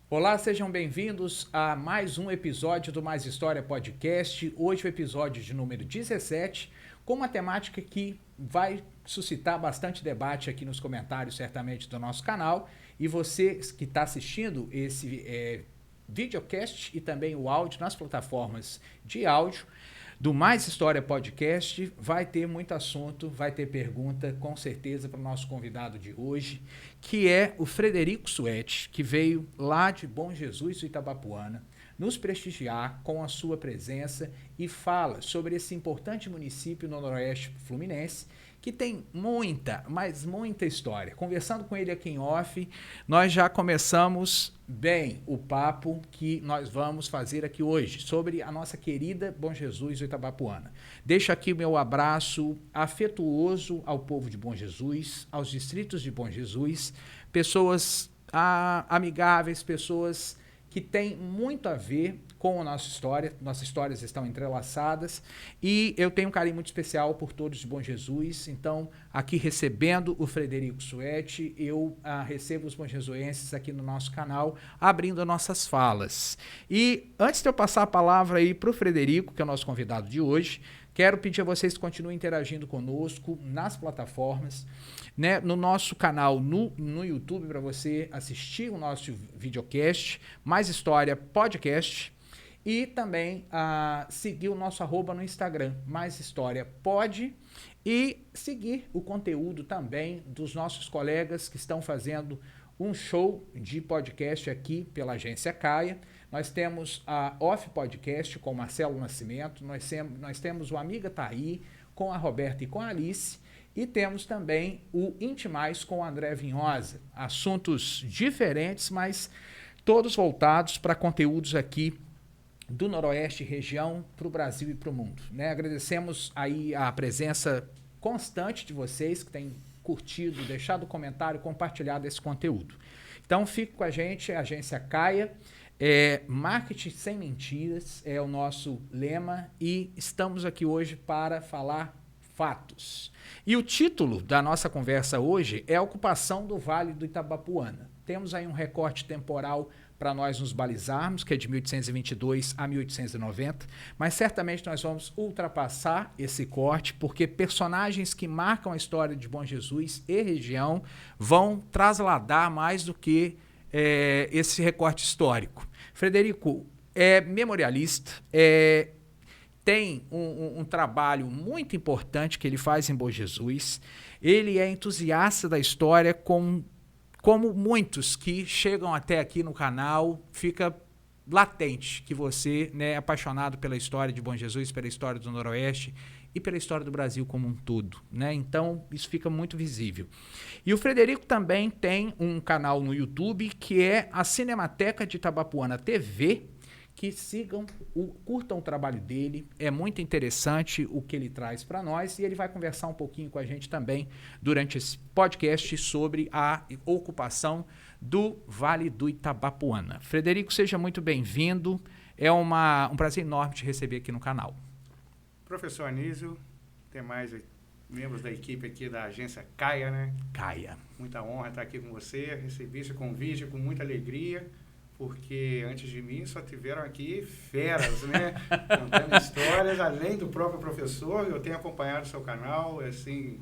Olá, sejam bem-vindos a mais um episódio do Mais História Podcast. Hoje o episódio de número 17, com uma temática que vai suscitar bastante debate aqui nos comentários, certamente, do nosso canal. E você que está assistindo esse videocast e também o áudio nas plataformas de áudio do Mais História Podcast, vai ter muito assunto, vai ter pergunta, com certeza, para o nosso convidado de hoje, que é o Frederico Suete, que veio lá de Bom Jesus do Itabapuana, nos prestigiar com a sua presença e fala sobre esse importante município no Noroeste Fluminense, que tem muita, mas muita história. Conversando com ele aqui em off, nós já começamos bem o papo que nós vamos fazer aqui hoje, sobre a nossa querida Bom Jesus do Itabapuana. Deixo aqui o meu abraço afetuoso ao povo de Bom Jesus, aos distritos de Bom Jesus, pessoas amigáveis, pessoas que têm muito a ver com a nossa história, nossas histórias estão entrelaçadas e eu tenho um carinho muito especial por todos de Bom Jesus, então aqui recebendo o Frederico Suete, eu recebo os bonjesuenses aqui no nosso canal, abrindo nossas falas. E antes de eu passar a palavra aí para o Frederico, que é o nosso convidado de hoje, quero pedir a vocês que continuem interagindo conosco nas plataformas, né, no nosso canal no YouTube, para você assistir o nosso videocast, Mais História Podcast, e também seguir o nosso @ no Instagram, Mais História Pod, e seguir o conteúdo também dos nossos colegas que estão fazendo um show de podcast aqui pela agência Caia. Nós temos a Off Podcast com Marcelo Nascimento, nós temos o Amiga Taí com a Roberta e com a Alice, e temos também o Intimais com o André Vinhosa. Assuntos diferentes, mas todos voltados para conteúdos aqui do Noroeste região, para o Brasil e para o mundo, né? Agradecemos aí a presença constante de vocês que têm curtido, deixado comentário, compartilhado esse conteúdo. Então fique com a gente, a agência Caia, marketing sem mentiras é o nosso lema e estamos aqui hoje para falar fatos. E o título da nossa conversa hoje é a ocupação do Vale do Itabapuana. Temos aí um recorte temporal para nós nos balizarmos, que é de 1822 a 1890, mas certamente nós vamos ultrapassar esse corte, porque personagens que marcam a história de Bom Jesus e região vão trasladar mais do que esse recorte histórico. Frederico é memorialista, tem um trabalho muito importante que ele faz em Bom Jesus, ele é entusiasta da história como muitos que chegam até aqui no canal, fica latente que você, né, é apaixonado pela história de Bom Jesus, pela história do Noroeste e pela história do Brasil como um todo, né? Então, isso fica muito visível. E o Frederico também tem um canal no YouTube que é a Cinemateca de Itabapuana TV, que curtam o trabalho dele, é muito interessante o que ele traz para nós e ele vai conversar um pouquinho com a gente também durante esse podcast sobre a ocupação do Vale do Itabapuana. Frederico, seja muito bem-vindo, é um prazer enorme te receber aqui no canal. Professor Anísio, tem mais membros da equipe aqui da agência Caia, né? Caia. Muita honra estar aqui com você, recebi esse convite com muita alegria, porque antes de mim só tiveram aqui feras, né? Contando histórias, além do próprio professor. Eu tenho acompanhado o seu canal, é assim,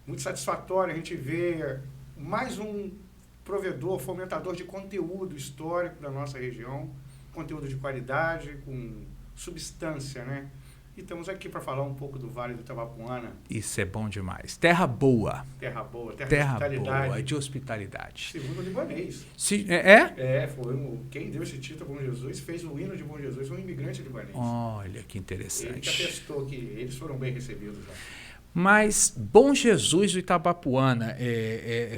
muito satisfatório a gente ver mais um provedor, fomentador de conteúdo histórico da nossa região, conteúdo de qualidade, com substância, né? E estamos aqui para falar um pouco do Vale do Itabapuana. Isso é bom demais. Terra boa. Terra boa, terra de hospitalidade. Boa, de hospitalidade. Segundo o libanês. Foi quem deu esse título a Bom Jesus, fez o hino de Bom Jesus, um imigrante libanês. Olha que interessante. Ele que atestou que eles foram bem recebidos lá. Mas Bom Jesus do Itabapuana,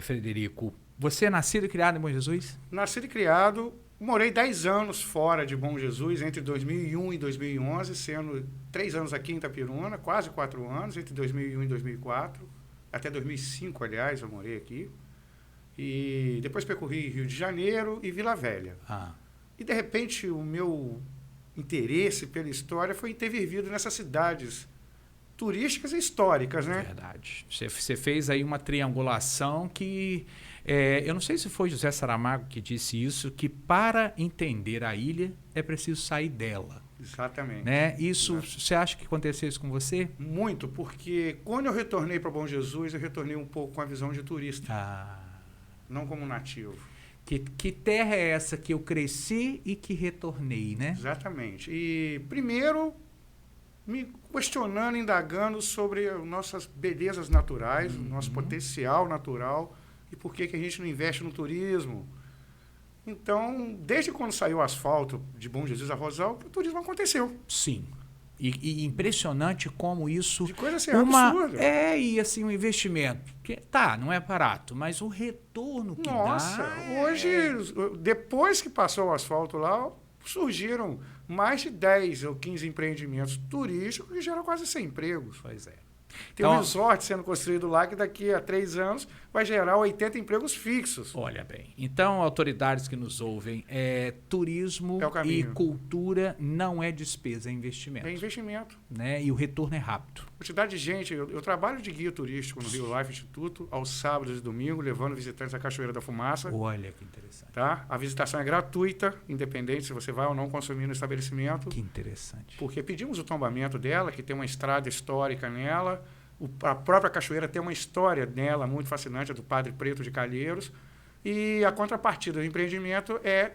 Frederico, você é nascido e criado em Bom Jesus? Nascido e criado, morei 10 anos fora de Bom Jesus, entre 2001 e 2011, sendo 3 anos aqui em Itapiruna, quase 4 anos, entre 2001 e 2004, até 2005, aliás, eu morei aqui. E depois percorri Rio de Janeiro e Vila Velha. E, de repente, o meu interesse pela história foi ter vivido nessas cidades turísticas e históricas, né? Verdade. Você fez aí uma triangulação que Eu não sei se foi José Saramago que disse isso, que para entender a ilha é preciso sair dela. Exatamente. Né? Isso, você acha que aconteceu isso com você? Muito, porque quando eu retornei para Bom Jesus, eu retornei um pouco com a visão de turista, não como nativo. Que terra é essa que eu cresci e que retornei, né? Exatamente. E primeiro, me questionando, indagando sobre nossas belezas naturais, o nosso potencial natural e por que a gente não investe no turismo. Então, desde quando saiu o asfalto de Bom Jesus a Rosal, o turismo aconteceu. Sim. E impressionante como isso... De coisa assim, absurda. E assim, um investimento. Que, não é barato, mas o retorno que Nossa, dá... hoje, depois que passou o asfalto lá, surgiram mais de 10 ou 15 empreendimentos turísticos que geram quase 100 empregos. Pois é. Tem um resort sendo construído lá que daqui a 3 anos vai gerar 80 empregos fixos. Olha bem. Então, autoridades que nos ouvem, turismo e cultura não é despesa, é investimento. É investimento. Né? E o retorno é rápido. Quantidade de gente. Eu trabalho de guia turístico no Rio Life Instituto, aos sábados e domingos, levando visitantes à Cachoeira da Fumaça. Olha que interessante. Tá? A visitação é gratuita, independente se você vai ou não consumir no estabelecimento. Que interessante. Porque pedimos o tombamento dela, que tem uma estrada histórica nela. A própria cachoeira tem uma história nela muito fascinante, do Padre Preto de Calheiros. E a contrapartida do empreendimento é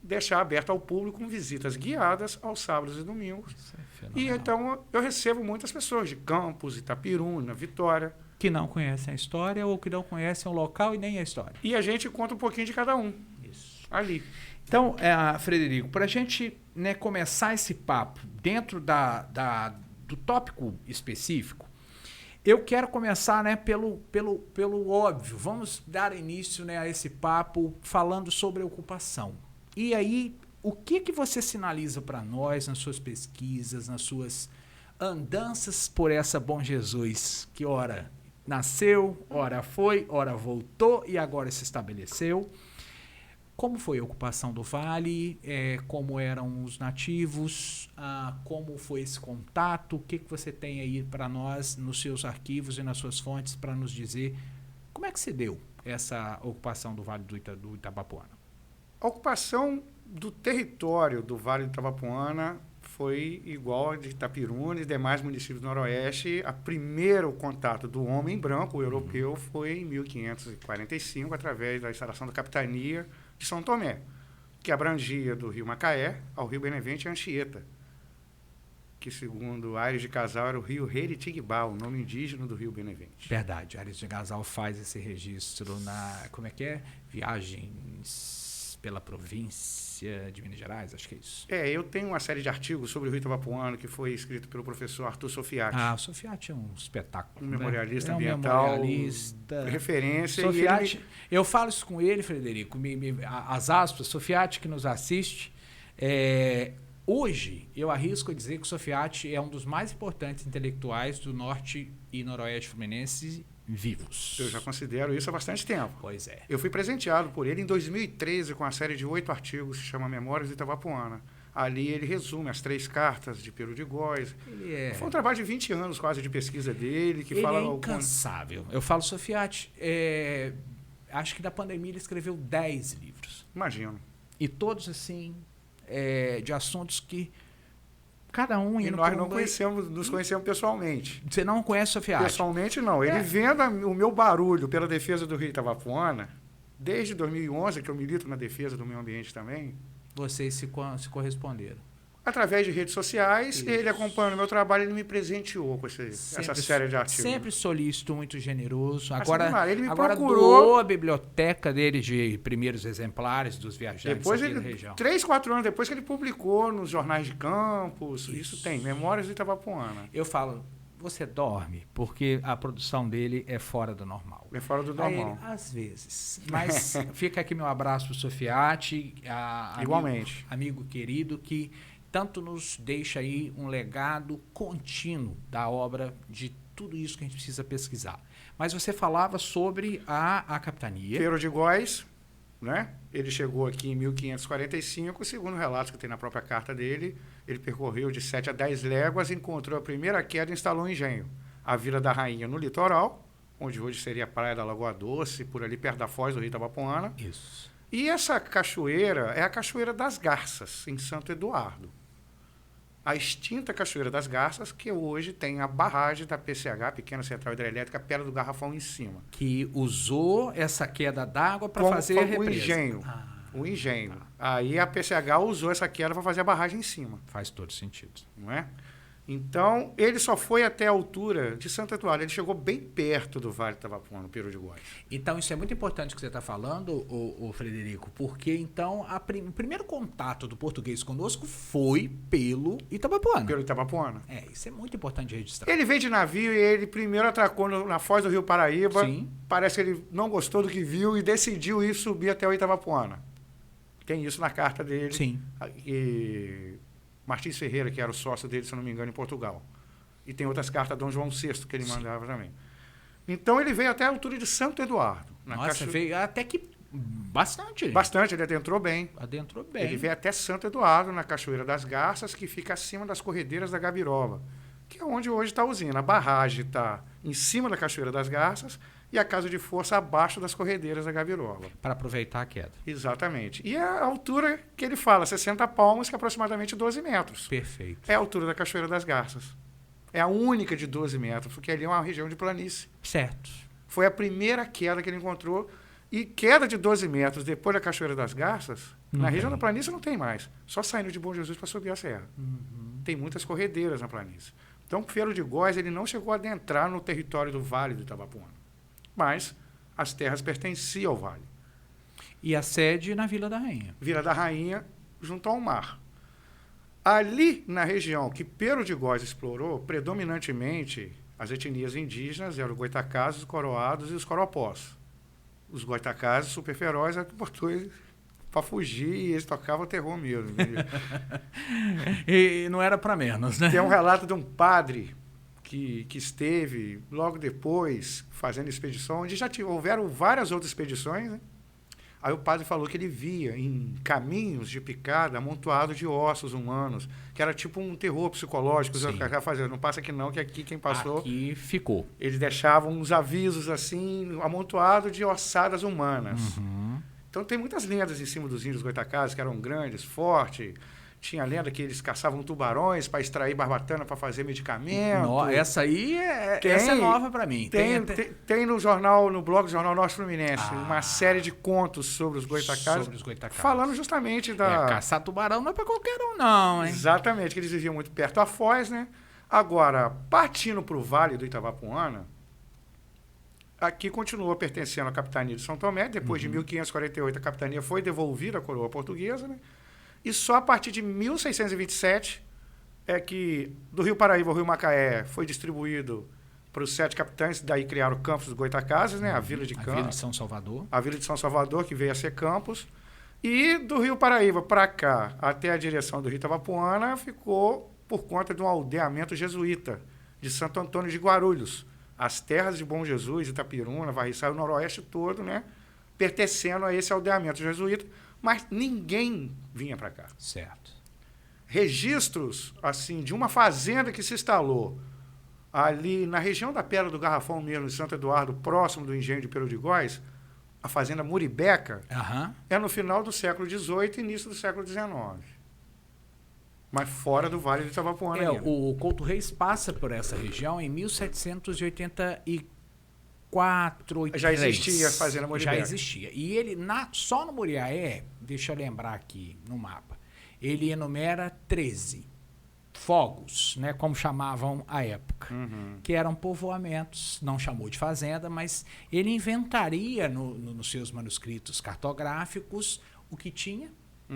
deixar aberto ao público com visitas guiadas aos sábados e domingos. Isso é fenomenal. E então eu recebo muitas pessoas de Campos, Itapiruna, Vitória. Que não conhecem a história ou que não conhecem o local e nem a história. E a gente conta um pouquinho de cada um. Isso. Ali. Então, Frederico, para a gente começar esse papo dentro do tópico específico, eu quero começar pelo óbvio. Vamos dar início a esse papo falando sobre a ocupação. E aí, o que você sinaliza para nós nas suas pesquisas, nas suas andanças por essa Bom Jesus, que ora nasceu, ora foi, ora voltou e agora se estabeleceu? Como foi a ocupação do Vale? Como eram os nativos? Como foi esse contato? O que você tem aí para nós nos seus arquivos e nas suas fontes para nos dizer como é que se deu essa ocupação do Vale do Itabapoana? A ocupação do território do Vale do Itabapoana foi igual a de Itapiruna e demais municípios do Noroeste. O primeiro contato do homem branco, o europeu, foi em 1545, através da instalação da capitania de São Tomé, que abrangia do rio Macaé ao rio Benevente e Anchieta, que, segundo Aires de Casal, era o rio Heritiguibá, o nome indígena do rio Benevente. Verdade, Aires de Casal faz esse registro na, Viagens pela província de Minas Gerais, acho que é isso. Eu tenho uma série de artigos sobre o rio Itabapoana que foi escrito pelo professor Arthur Sofiati. O Sofiati é um espetáculo. Um memorialista ambiental. Referência. Sofiati, eu falo isso com ele, Frederico, as aspas, Sofiati que nos assiste. Hoje, eu arrisco a dizer que o Sofiati é um dos mais importantes intelectuais do norte e noroeste fluminense vivos. Eu já considero isso há bastante tempo. Pois é. Eu fui presenteado por ele em 2013 com uma série de 8 artigos que se chama Memórias do Itabapoana. Ali ele resume as 3 cartas de Pero de Góes. Foi um trabalho de 20 anos quase de pesquisa dele. Que ele fala é incansável. Eu falo Sofiati, acho que da pandemia ele escreveu 10 livros. Imagino. E todos assim, de assuntos que cada um... E nós não nos conhecemos pessoalmente. Você não conhece o Sofiati? Pessoalmente não. Ele vendo o meu barulho pela defesa do rio Itabapoana, desde 2011, que eu milito na defesa do meio ambiente também. Vocês se corresponderam. Através de redes sociais, isso. Ele acompanhando o meu trabalho, ele me presenteou com essa série de artigos. Sempre solícito, muito generoso. Ele me agora procurou. Doou a biblioteca dele de primeiros exemplares dos viajantes depois aqui da região. 3, 4 anos depois que ele publicou nos jornais de Campos, isso tem, Memórias do Itabapoana. Eu falo, você dorme, porque a produção dele é fora do normal. É fora do normal. Às vezes. Mas fica aqui meu abraço para o Sofiati, igualmente. Amigo querido, que tanto nos deixa aí um legado contínuo da obra, de tudo isso que a gente precisa pesquisar. Mas você falava sobre a capitania. Pero de Góes, né? Ele chegou aqui em 1545, segundo relatos que tem na própria carta dele, ele percorreu de 7 a 10 léguas, encontrou a primeira queda e instalou um engenho. A Vila da Rainha no litoral, onde hoje seria a Praia da Lagoa Doce, por ali perto da foz do Rio Itabapoana. Isso. E essa cachoeira é a Cachoeira das Garças, em Santo Eduardo. A extinta Cachoeira das Garças, que hoje tem a barragem da PCH, Pequena Central Hidrelétrica, perto do Garrafão em cima. Que usou essa queda d'água para Como fazer a o represa. engenho. O engenho. Aí a PCH usou essa queda para fazer a barragem em cima. Faz todo sentido. Não é? Então, ele só foi até a altura de Santo Eduardo. Ele chegou bem perto do Vale do Itabapoana, no Peru de Góis. Então, isso é muito importante que você está falando, o Frederico, porque, então, o primeiro contato do português conosco foi pelo Itabapoana. Pelo Itabapoana. Isso é muito importante registrar. Ele veio de navio e ele primeiro atracou na foz do Rio Paraíba. Sim. Parece que ele não gostou do que viu e decidiu ir subir até o Itabapoana. Tem isso na carta dele. Sim. E Martins Ferreira, que era o sócio dele, se eu não me engano, em Portugal. E tem outras cartas de Dom João VI que ele mandava também. Então ele veio até a altura de Santo Eduardo. Nossa, veio até que bastante. Bastante, ele adentrou bem. Adentrou bem. Ele veio até Santo Eduardo, na Cachoeira das Garças, que fica acima das corredeiras da Gabiroba, que é onde hoje está a usina. A barragem está em cima da Cachoeira das Garças e a casa de força abaixo das corredeiras da Gabiroba. Para aproveitar a queda. Exatamente. E a altura que ele fala, 60 palmos, que é aproximadamente 12 metros. Perfeito. É a altura da Cachoeira das Garças. É a única de 12 metros, porque ali é uma região de planície. Certo. Foi a primeira queda que ele encontrou. E queda de 12 metros depois da Cachoeira das Garças, na região da planície não tem mais. Só saindo de Bom Jesus para subir a serra. Tem muitas corredeiras na planície. Então, o Peru de Góis ele não chegou a adentrar no território do Vale do Itabapoana. Mas as terras pertenciam ao vale. E a sede na Vila da Rainha. Vila da Rainha, junto ao mar. Ali, na região que Peru de Góis explorou, predominantemente as etnias indígenas eram os goitacazes, os coroados e os coropós. Os goitacazes, super ferozes, botou eles para fugir e eles tocavam terror mesmo. E não era para menos, né? Tem um relato de um padre que esteve logo depois fazendo expedição, onde já houveram várias outras expedições, né? Aí o padre falou que ele via em caminhos de picada amontoado de ossos humanos, que era tipo um terror psicológico. Não passa aqui não, que aqui quem passou... Aqui ficou. Eles deixavam uns avisos assim, amontoado de ossadas humanas. Então tem muitas lendas em cima dos índios goitacazes, que eram grandes, fortes. Tinha a lenda que eles caçavam tubarões para extrair barbatana para fazer medicamento. Essa aí essa é nova para mim. Tem no jornal, no blog do Jornal Norte Fluminense, uma série de contos sobre os goitacazes. Falando justamente da... caçar tubarão não é para qualquer um não, hein? Exatamente, que eles viviam muito perto da foz, né? Agora, partindo para o Vale do Itabapoana, aqui continuou pertencendo à capitania de São Tomé. Depois de 1548, a capitania foi devolvida à coroa portuguesa, né? E só a partir de 1627 é que do Rio Paraíba ao Rio Macaé foi distribuído para os 7 capitães, daí criaram o Campos dos Goitacazes, né? A Vila de Campos. A Vila de São Salvador. A Vila de São Salvador, que veio a ser Campos. E do Rio Paraíba para cá, até a direção do Rio Itabapoana, ficou por conta de um aldeamento jesuíta de Santo Antônio de Guarulhos. As terras de Bom Jesus, Itapiruna, Varriçal, o noroeste todo, né? Pertencendo a esse aldeamento jesuíta. Mas ninguém vinha para cá. Certo. Registros, assim, de uma fazenda que se instalou ali na região da Pedra do Garrafão mesmo, em Santo Eduardo, próximo do engenho de Peru de Góis, a fazenda Muribeca, é no final do século XVIII e início do século XIX. Mas fora do Vale do Itabapoana. O Couto Reis passa por essa região em 1784. Já existia a fazenda Muribeca. Já existia. E ele, só no Muriaé, deixa eu lembrar aqui no mapa, ele enumera 13 fogos, né, como chamavam à época, que eram povoamentos, não chamou de fazenda, mas ele inventaria nos seus manuscritos cartográficos o que tinha,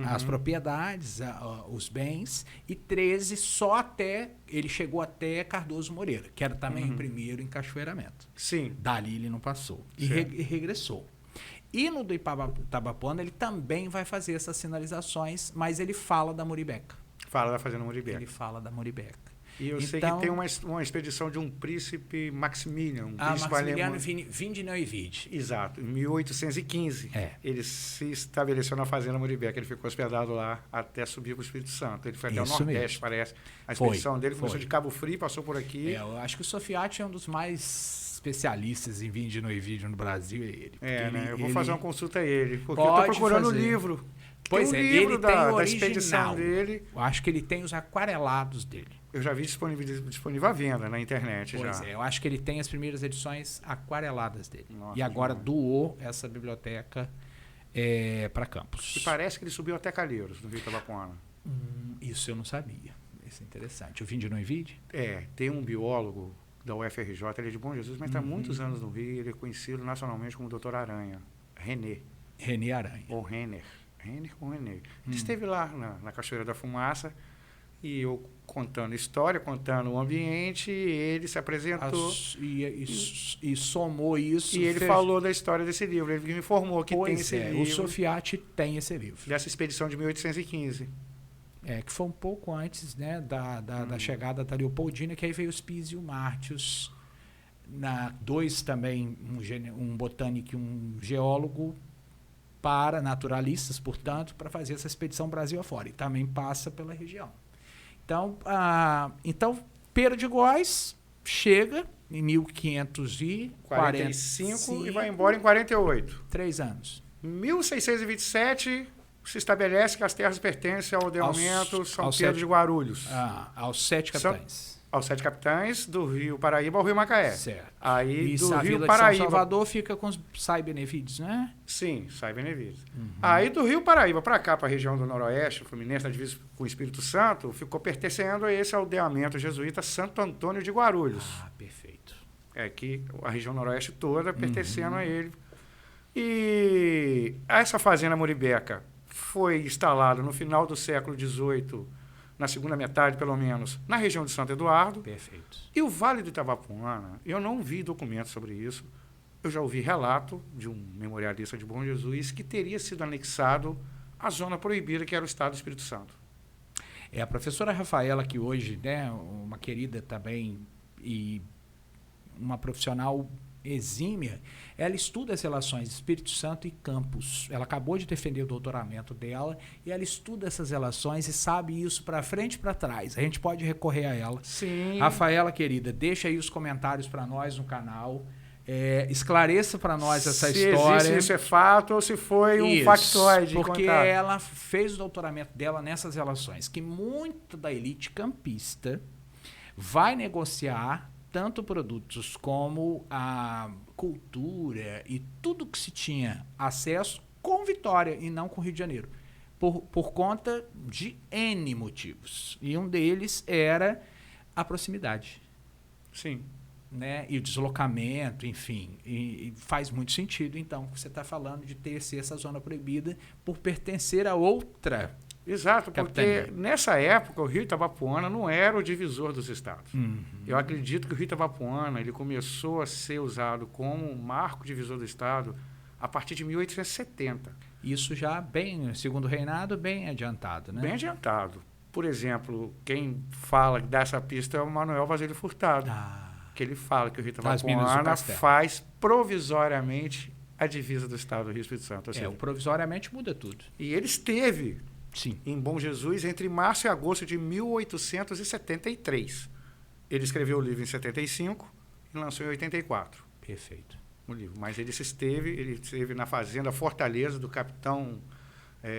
as propriedades, os bens, e 13 só até, ele chegou até Cardoso Moreira, que era também o primeiro encachoeiramento. Sim. Dali ele não passou. E regressou. E no do Itabapoana ele também vai fazer essas sinalizações, mas ele fala da Muribeca. Fala da fazenda Muribeca. Ele fala da Muribeca. E eu sei que tem uma expedição de um príncipe Maximiliano. Maximiliano Vindignau e Vide. Exato, em 1815. Ele se estabeleceu na fazenda Muribeca. Ele ficou hospedado lá até subir para o Espírito Santo. Ele foi até o Nordeste, parece. A expedição dele começou de Cabo Frio, passou por aqui. Eu acho que o Sofiati é um dos mais especialistas em vinho de noivídeo no Brasil é ele. Eu vou fazer uma consulta a ele, porque eu Pode estou procurando o fazer. livro. Pois tem um é, livro ele tem o da expedição original. dele. Eu acho que ele tem os aquarelados dele. Eu já vi disponível à venda na internet. Pois já. é, eu acho que ele tem as primeiras edições aquareladas dele. Nossa, E agora demais. doou essa biblioteca para Campos. E parece que ele subiu até Calheiros, no Rio Itabapoana. Isso eu não sabia. Isso é interessante. O vinho de Noivídeo? Tem um biólogo da UFRJ, ele é de Bom Jesus, mas está há muitos anos no Rio, ele é conhecido nacionalmente como Dr. Aranha, René Aranha. ou Renner ou René. Ele esteve lá na Cachoeira da Fumaça, e eu contando história, contando o ambiente, ele se apresentou. E somou isso. E ele falou da história desse livro, ele me informou que tem esse O livro, Sofiati tem esse livro. dessa expedição de 1815. Que foi um pouco antes, né, da chegada da Leopoldina, que aí veio os Pis e o Martius. Dois também, um botânico e um geólogo, para naturalistas, portanto, para fazer essa expedição Brasil afora. E também passa pela região. Então Pedro de Góis chega em 1545 e vai embora em 48. 3 anos. Em 1627 se estabelece que as terras pertencem ao Delamento São Pedro de Guarulhos. Aos 7 capitães. Aos 7 capitães do Rio Paraíba ao Rio Macaé. Certo. Aí E do a Rio Vila Paraíba. de São Salvador fica com os Sai Benevides, né? Sim, Sai Benevides. Aí do Rio Paraíba para cá, para a região do Noroeste, Fluminense, na divisa com o Espírito Santo, ficou pertencendo a esse aldeamento jesuíta Santo Antônio de Guarulhos. Perfeito. Que a região Noroeste toda pertencendo a ele. E essa fazenda Muribeca foi instalada no final do século XVIII, na segunda metade, pelo menos, na região de Santo Eduardo. Perfeito. E o Vale do Itabapoana, eu não vi documentos sobre isso, eu já ouvi relato de um memorialista de Bom Jesus que teria sido anexado à zona proibida, que era o Estado do Espírito Santo. A professora Rafaela, que hoje, né, uma querida também e uma profissional exímia, ela estuda as relações Espírito Santo e Campos. Ela acabou de defender o doutoramento dela e ela estuda essas relações e sabe isso para frente e para trás. A gente pode recorrer a ela. Sim. Rafaela, querida, deixa aí os comentários para nós no canal. Esclareça para nós essa história. Se isso é fato ou se foi um factoide. Porque ela fez o doutoramento dela nessas relações, que muita da elite campista vai negociar tanto produtos como a cultura e tudo que se tinha acesso com Vitória e não com Rio de Janeiro, por conta de N motivos. E um deles era a proximidade. Sim. Né? E o deslocamento, enfim. E faz muito sentido, então, que você está falando de ter essa zona proibida por pertencer a outra. Exato, porque nessa época o Rio Itabapoana não era o divisor dos estados. Eu acredito que o Rio Itabapoana ele começou a ser usado como marco divisor do estado a partir de 1870. Isso já bem, segundo o reinado, bem adiantado, né? Bem adiantado. Por exemplo, quem fala dessa pista é o Manuel Basílio Furtado, que ele fala que o Rio Itabapoana faz provisoriamente a divisa do estado do Rio Espírito Santo. O provisoriamente muda tudo. E ele esteve Sim. em Bom Jesus entre março e agosto de 1873. Ele escreveu o livro em 75 e lançou em 84. Perfeito. O livro. Mas ele esteve na fazenda Fortaleza do capitão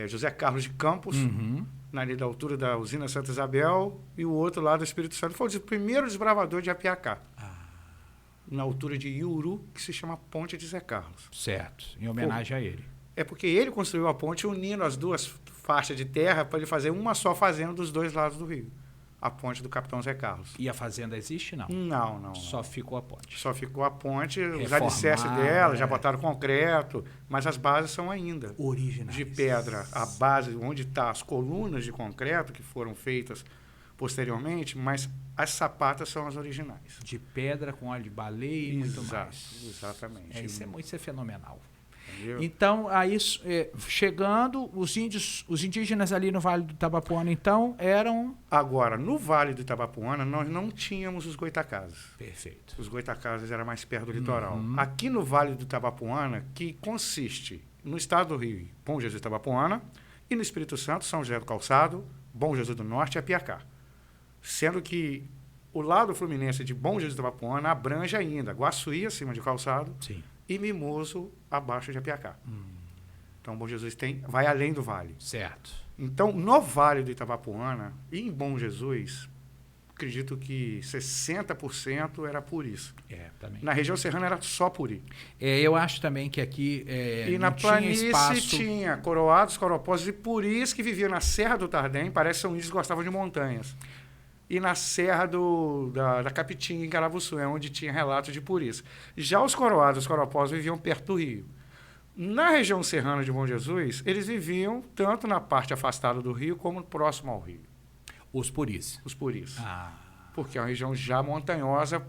José Carlos de Campos, ali da altura da usina Santa Isabel, e o outro lá do Espírito Santo. Foi o primeiro desbravador de Apiacá. Na altura de Iuru, que se chama Ponte de Zé Carlos. Certo, em homenagem a ele. É porque ele construiu a ponte unindo as duas faixas de terra para ele fazer uma só fazenda dos dois lados do rio. A ponte do capitão Zé Carlos. E a fazenda existe, não? Não. Só ficou a ponte. Só ficou a ponte, os alicerces dela, já botaram concreto, mas as bases são ainda originais. De pedra. A base, onde estão as colunas de concreto que foram feitas posteriormente, mas as sapatas são as originais. De pedra com óleo de baleia e muito mais. Exatamente. Isso é fenomenal. Entendeu? Então, aí, chegando, os indígenas ali no Vale do Itabapoana, então, eram... Agora, no Vale do Itabapoana, nós não tínhamos os goitacazes. Perfeito. Os goitacazes eram mais perto do litoral. Aqui no Vale do Itabapoana, que consiste no estado do Rio, Bom Jesus do Itabapoana, e no Espírito Santo, São José do Calçado, Bom Jesus do Norte e Apiacá. Sendo que o lado fluminense de Bom Jesus de Itabapoana abrange ainda Guaçuí, acima de Calçado, Sim. e Mimoso, abaixo de Apiacá. Então, Bom Jesus vai além do vale. Certo. Então, no Vale do Itabapoana e em Bom Jesus, acredito que 60% era Puris. Também. Na região serrana era só Puri. Eu acho também que aqui E não na tinha planície espaço. tinha coroados, coropósios e Puris que viviam na Serra do Tardém, parece que são índios que gostavam de montanhas. E na Serra da Capitinga, em Carabuçu, é onde tinha relatos de Puris. Já os coroados, os coropósios viviam perto do rio. Na região serrana de Bom Jesus, eles viviam tanto na parte afastada do rio como próximo ao rio. Os Puris. Os Puris. Ah. Porque é uma região já montanhosa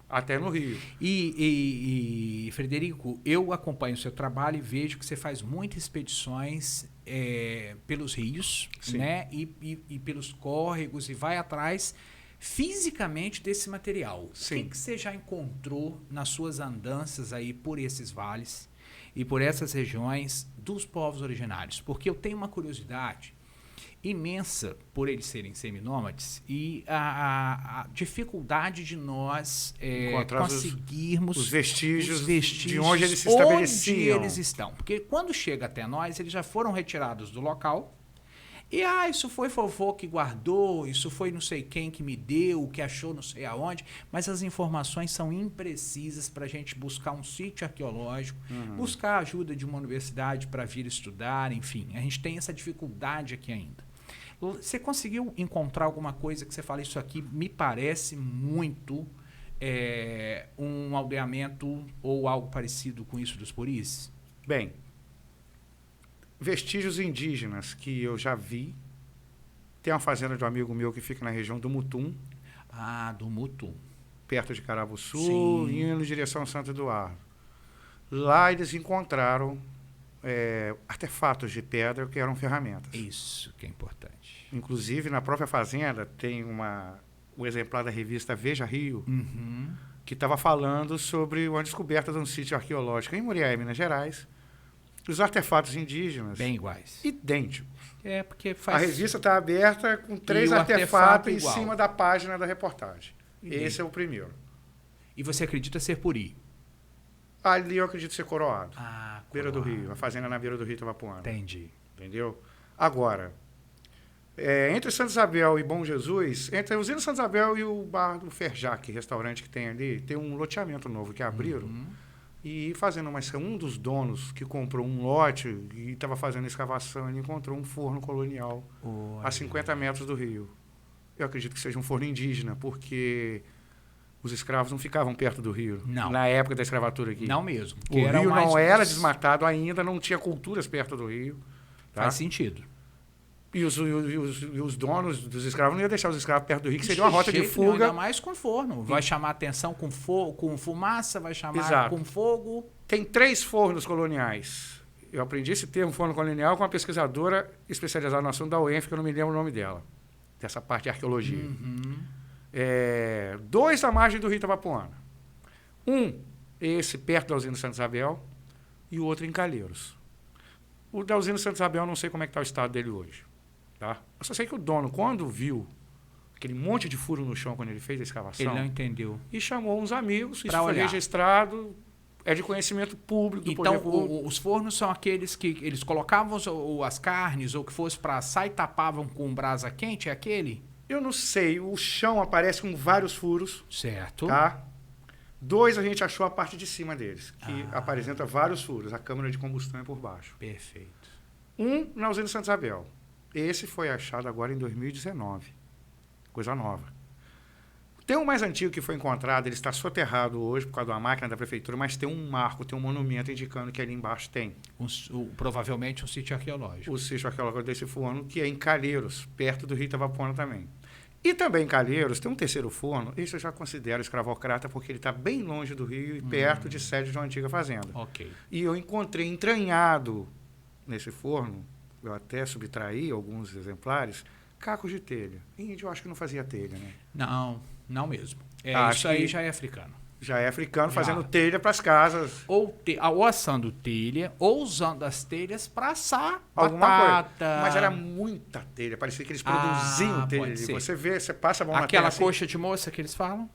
até no rio. E Frederico, eu acompanho o seu trabalho e vejo que você faz muitas expedições pelos rios, Sim. né? E pelos córregos e vai atrás fisicamente desse material. Sim. O que você já encontrou nas suas andanças aí por esses vales e por essas regiões dos povos originários? Porque eu tenho uma curiosidade imensa por eles serem seminômades e a dificuldade de nós conseguirmos os vestígios de onde eles se estabeleciam. Onde eles estão. Porque quando chega até nós, eles já foram retirados do local e isso foi vovô que guardou, isso foi não sei quem que me deu, que achou não sei aonde, mas as informações são imprecisas para a gente buscar um sítio arqueológico, buscar a ajuda de uma universidade para vir estudar, enfim, a gente tem essa dificuldade aqui ainda. Você conseguiu encontrar alguma coisa que você fala, isso aqui me parece muito um aldeamento ou algo parecido com isso dos Puris? Bem, vestígios indígenas que eu já vi. Tem uma fazenda de um amigo meu que fica na região do Mutum. Do Mutum. Perto de Carabuçu, Sim. indo em direção a Santo Eduardo. Lá eles encontraram artefatos de pedra que eram ferramentas. Isso que é importante. Inclusive, na própria fazenda, tem o exemplar da revista Veja Rio, que estava falando sobre uma descoberta de um sítio arqueológico em Muriaé, Minas Gerais. Os artefatos indígenas Bem iguais. idênticos. Porque A faz... revista está aberta com 3 o artefato artefatos em igual. cima da página da reportagem. Entendi. Esse é o primeiro. E você acredita ser Puri? Ali eu acredito ser coroado. Beira do Coroado. Rio. A fazenda na beira do Rio Itabapoana. Entendi. Entendeu? Agora, entre Santa Isabel e Bom Jesus, entre a usina Santa Isabel e o bar do Ferjac, restaurante que tem ali, tem um loteamento novo que abriram. E fazendo um dos donos que comprou um lote e estava fazendo escavação, ele encontrou um forno colonial a 50 metros do rio. Eu acredito que seja um forno indígena, porque os escravos não ficavam perto do rio. Não. Na época da escravatura aqui. Não mesmo. O rio não era desmatado ainda, não tinha culturas perto do rio. Tá? Faz sentido. E os donos dos escravos não iam deixar os escravos perto do rio, que seria uma rota de jeito nenhum, fuga. Ainda mais com forno. Vai chamar atenção com fumaça, vai chamar Exato. com fogo. Tem 3 fornos coloniais. Eu aprendi esse termo, forno colonial, com uma pesquisadora especializada no assunto da UENF, que eu não me lembro o nome dela, dessa parte de arqueologia. 2 à margem do Rio Itabapoana. Esse perto da usina Santa Isabel, e o outro em Calheiros. O da usina Santa Isabel, eu não sei como é que está o estado dele hoje. Tá? Eu só sei que o dono, quando viu aquele monte de furo no chão, quando ele fez a escavação, Ele não entendeu. e chamou uns amigos, isso Pra foi olhar. registrado, é de conhecimento público, do Então, poder público. os fornos são aqueles que eles colocavam as carnes ou que fosse para assar e tapavam com brasa quente, é aquele? Eu não sei, o chão aparece com vários furos, Certo. tá? 2 a gente achou a parte de cima deles, que apresenta vários furos, a câmara de combustão é por baixo. Perfeito. Na usina Santa Isabel. Esse foi achado agora em 2019. Coisa nova. Tem um mais antigo que foi encontrado, ele está soterrado hoje por causa de uma máquina da prefeitura, mas tem um marco, tem um monumento indicando que ali embaixo tem. Provavelmente um sítio arqueológico. O sítio arqueológico desse forno, que é em Calheiros, perto do Rio Itabapoana também. E também em Calheiros tem um terceiro forno, esse eu já considero escravocrata, porque ele está bem longe do rio e perto de sede de uma antiga fazenda. Ok. E eu encontrei entranhado nesse forno, eu até subtraí alguns exemplares, cacos de telha. Índio eu acho que não fazia telha, né? Não mesmo. Acho Isso aí que- já é africano. Já é africano Já. fazendo telha para as casas. Ou assando telha, ou usando as telhas para assar Alguma batata. coisa. Mas era muita telha. Parecia que eles produziam telha pode ali. ser. Você vê, você passa a mão na Aquela telha assim. coxa de moça que eles falam?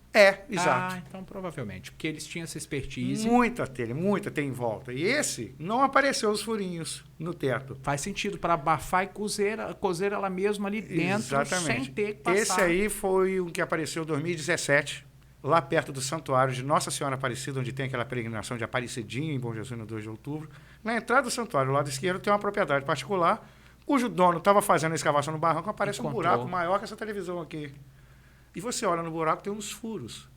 Exato. Então provavelmente, porque eles tinham essa expertise. Muita telha, muita tem em volta. E esse não apareceu os furinhos no teto. Faz sentido para abafar e cozer ela mesma ali dentro, Exatamente. sem ter que passar. Esse aí foi o que apareceu em 2017, lá perto do santuário de Nossa Senhora Aparecida, onde tem aquela peregrinação de Aparecidinha, em Bom Jesus, no 2 de outubro. Na entrada do santuário, do lado esquerdo, tem uma propriedade particular, cujo dono estava fazendo a escavação no barranco, aparece um buraco maior que essa televisão aqui. E você olha no buraco, tem uns furos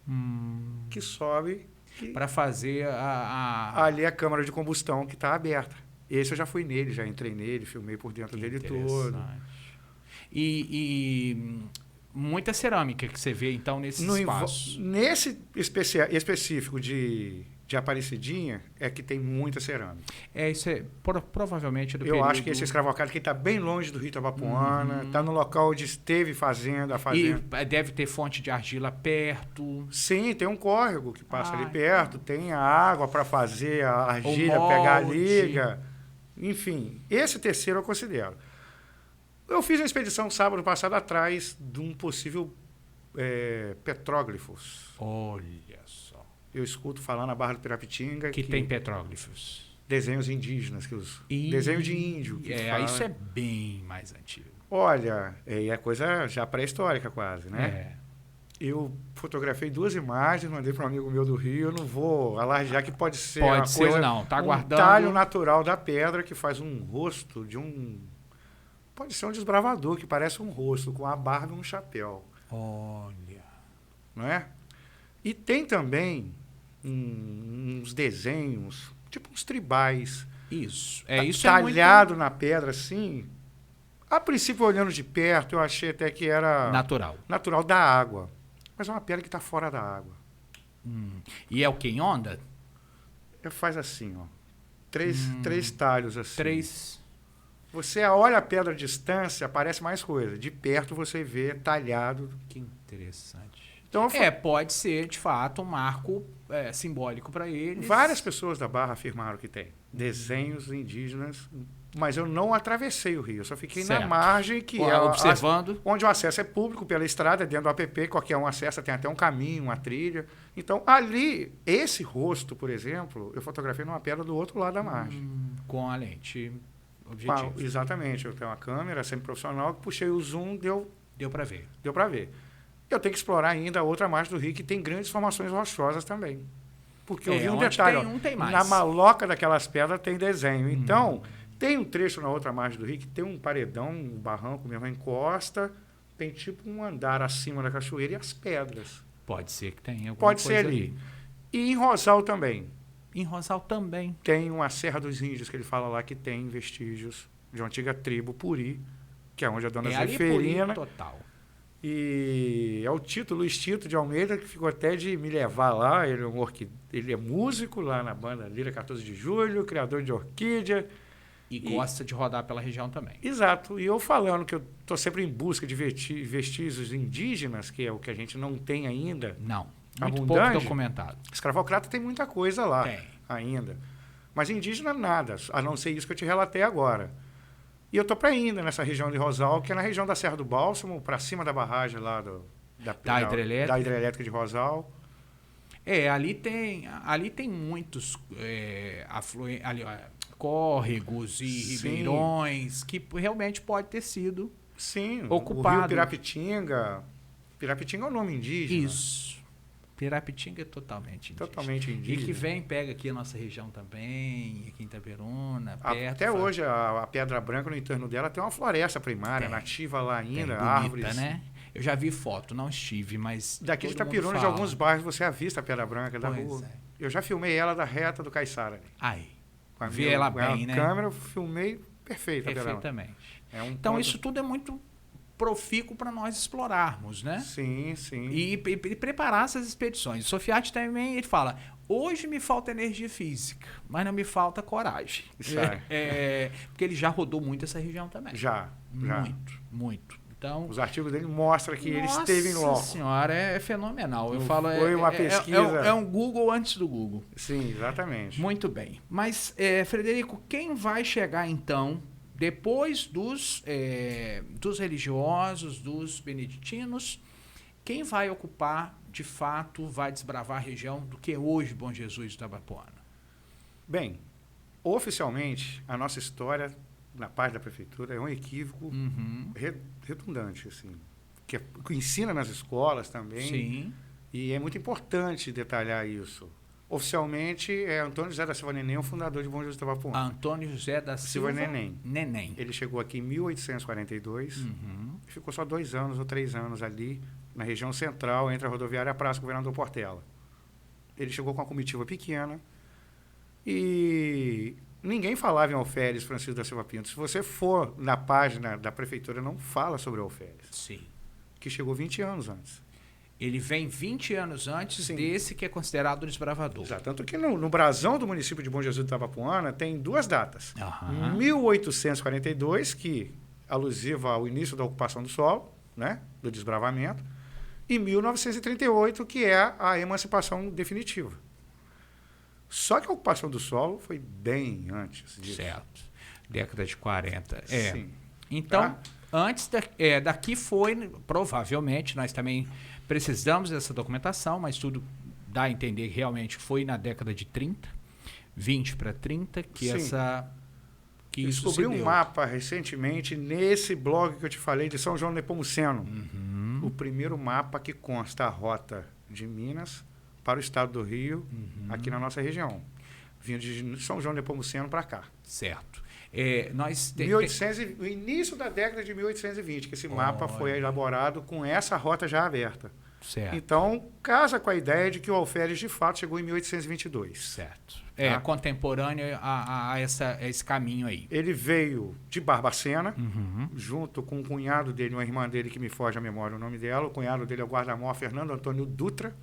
que sobe. Para fazer Ali é a câmara de combustão que está aberta. Esse eu já fui nele, já entrei nele, filmei por dentro dele todo. E muita cerâmica que você vê, então, nesse espaço. Nesse específico de Aparecidinha, é que tem muita cerâmica. Isso é provavelmente do Eu acho que esse escravocado que está bem longe do Rio Itabapuana, está no local onde esteve fazendo a fazenda. E deve ter fonte de argila perto. Sim, tem um córrego que passa ali perto, tem a água para fazer a argila, pegar a liga. Enfim, esse terceiro eu considero. Eu fiz uma expedição sábado passado atrás de um possível petróglifos. Olha só. Eu escuto falar na Barra do Pirapitinga que tem petróglifos. Desenhos indígenas, desenho de índio. Isso é bem mais antigo. Olha, é coisa já pré-histórica quase, né? Eu fotografei 2 imagens, mandei para um amigo meu do Rio. Eu não vou alardear que pode ser uma coisa, ou não. Tá guardando. Talho natural da pedra que faz um rosto de um... Pode ser um desbravador que parece um rosto, com a barba e um chapéu. Olha. Não é? E tem também uns desenhos, tipo uns tribais. Isso. Isso talhado na pedra, assim. A princípio, olhando de perto, eu achei até que era... Natural da água. Mas é uma pedra que está fora da água. E é o que? Em onda? Faz assim, ó. Três talhos assim. 3... Você olha a pedra à distância, aparece mais coisa. De perto você vê talhado. Que interessante. Então, pode ser, de fato, um marco simbólico para eles. Várias pessoas da Barra afirmaram que tem desenhos indígenas, mas eu não atravessei o rio. Eu só fiquei na margem, que observando. Onde o acesso é público pela estrada, dentro do app, qualquer um acessa, tem até um caminho, uma trilha. Então, ali, esse rosto, por exemplo, eu fotografei numa pedra do outro lado da margem. Com a lente objetiva. Exatamente. Eu tenho uma câmera semi-profissional, puxei o zoom, deu para ver. Deu para ver. Eu tenho que explorar ainda a outra margem do rio, que tem grandes formações rochosas também. Porque eu vi um detalhe, tem mais. Na maloca daquelas pedras tem desenho. Então, tem um trecho na outra margem do rio que tem um paredão, um barranco mesmo, encosta, tem tipo um andar acima da cachoeira e as pedras. Pode ser que tenha alguma Pode coisa ser ali. E em Rosal também. Em Rosal também. Tem uma Serra dos Índios, que ele fala lá, que tem vestígios de uma antiga tribo Puri, que é onde a dona Zeferina... total. E é o Tito, Luiz Tito de Almeida, que ficou até de me levar lá. Ele é músico lá na banda Lira 14 de Julho, criador de orquídea. E gosta de rodar pela região também. Exato. E eu falando que eu estou sempre em busca de vestígios indígenas, que é o que a gente não tem ainda. Não. Muito pouco documentado. Escravocrata tem muita coisa lá ainda. Mas indígena nada, a não ser isso que eu te relatei agora. E eu estou para ainda nessa região de Rosal, que é na região da Serra do Bálsamo, para cima da barragem lá da hidrelétrica de Rosal. Ali tem muitos córregos e ribeirões que realmente pode ter sido ocupado. O rio Pirapitinga. Pirapitinga é um nome indígena. Isso. Pirapitinga é totalmente indígena. Totalmente indígena. E que pega aqui a nossa região também, aqui em Itaperuna, perto. Até hoje, a Pedra Branca, no entorno dela, tem uma floresta primária, nativa lá ainda, bonita, árvores. Né? Eu já vi foto, não estive, mas daqui de Itaperuna, de alguns bairros, você avista a Pedra Branca da rua. Eu já filmei ela da reta do Caiçara. Vi ela bem, né? Câmera, eu filmei perfeitamente. Então, isso tudo é muito profícuo para nós explorarmos, né? Sim. E preparar essas expedições. O Sofiati também, ele fala, hoje me falta energia física, mas não me falta coragem. Porque ele já rodou muito essa região também. Já. Muito. Então, os artigos dele mostram que ele esteve em loco. Nossa senhora, é fenomenal. Eu falo, foi uma pesquisa. É um Google antes do Google. Sim, exatamente. Muito bem. Mas, Frederico, quem vai chegar então, depois dos religiosos, dos beneditinos, quem vai ocupar, de fato, vai desbravar a região do que é hoje Bom Jesus do Itabapoana? Bem, oficialmente, a nossa história, na parte da prefeitura, é um equívoco redundante, assim, que ensina nas escolas também. Sim. E é muito importante detalhar isso. Oficialmente, é Antônio José da Silva Neném, o fundador de Bom Jesus do Itabapoana. Antônio José da Silva Neném. Ele chegou aqui em 1842 e ficou só 2 anos ou 3 anos ali, na região central, entre a rodoviária e a Praça Governador Portela. Ele chegou com uma comitiva pequena e ninguém falava em Alferes Francisco da Silva Pinto. Se você for na página da prefeitura, não fala sobre Alferes. Sim. Que chegou 20 anos antes. Ele vem 20 anos antes desse que é considerado o desbravador. Exato. Tanto que no brasão do município de Bom Jesus do Itabapoana tem 2 datas. 1842, que alusiva ao início da ocupação do solo, né, do desbravamento, e 1938, que é a emancipação definitiva. Só que a ocupação do solo foi bem antes disso. Certo. Década de 40. Sim. Então, antes daqui foi, provavelmente, nós também precisamos dessa documentação, mas tudo dá a entender que realmente foi na década de 30, 20 para 30, que eu descobri um mapa recentemente nesse blog que eu te falei de São João Nepomuceno. O primeiro mapa que consta a rota de Minas para o estado do Rio, aqui na nossa região. Vindo de São João Nepomuceno para cá. Certo. O início da década de 1820, que esse mapa foi elaborado com essa rota já aberta. Certo. Então, casa com a ideia de que o Alferes, de fato, chegou em 1822. Certo. Contemporâneo a esse caminho aí. Ele veio de Barbacena, junto com o cunhado dele, uma irmã dele que me foge a memória o nome dela. O cunhado dele é o guarda-mor Fernando Antônio Dutra.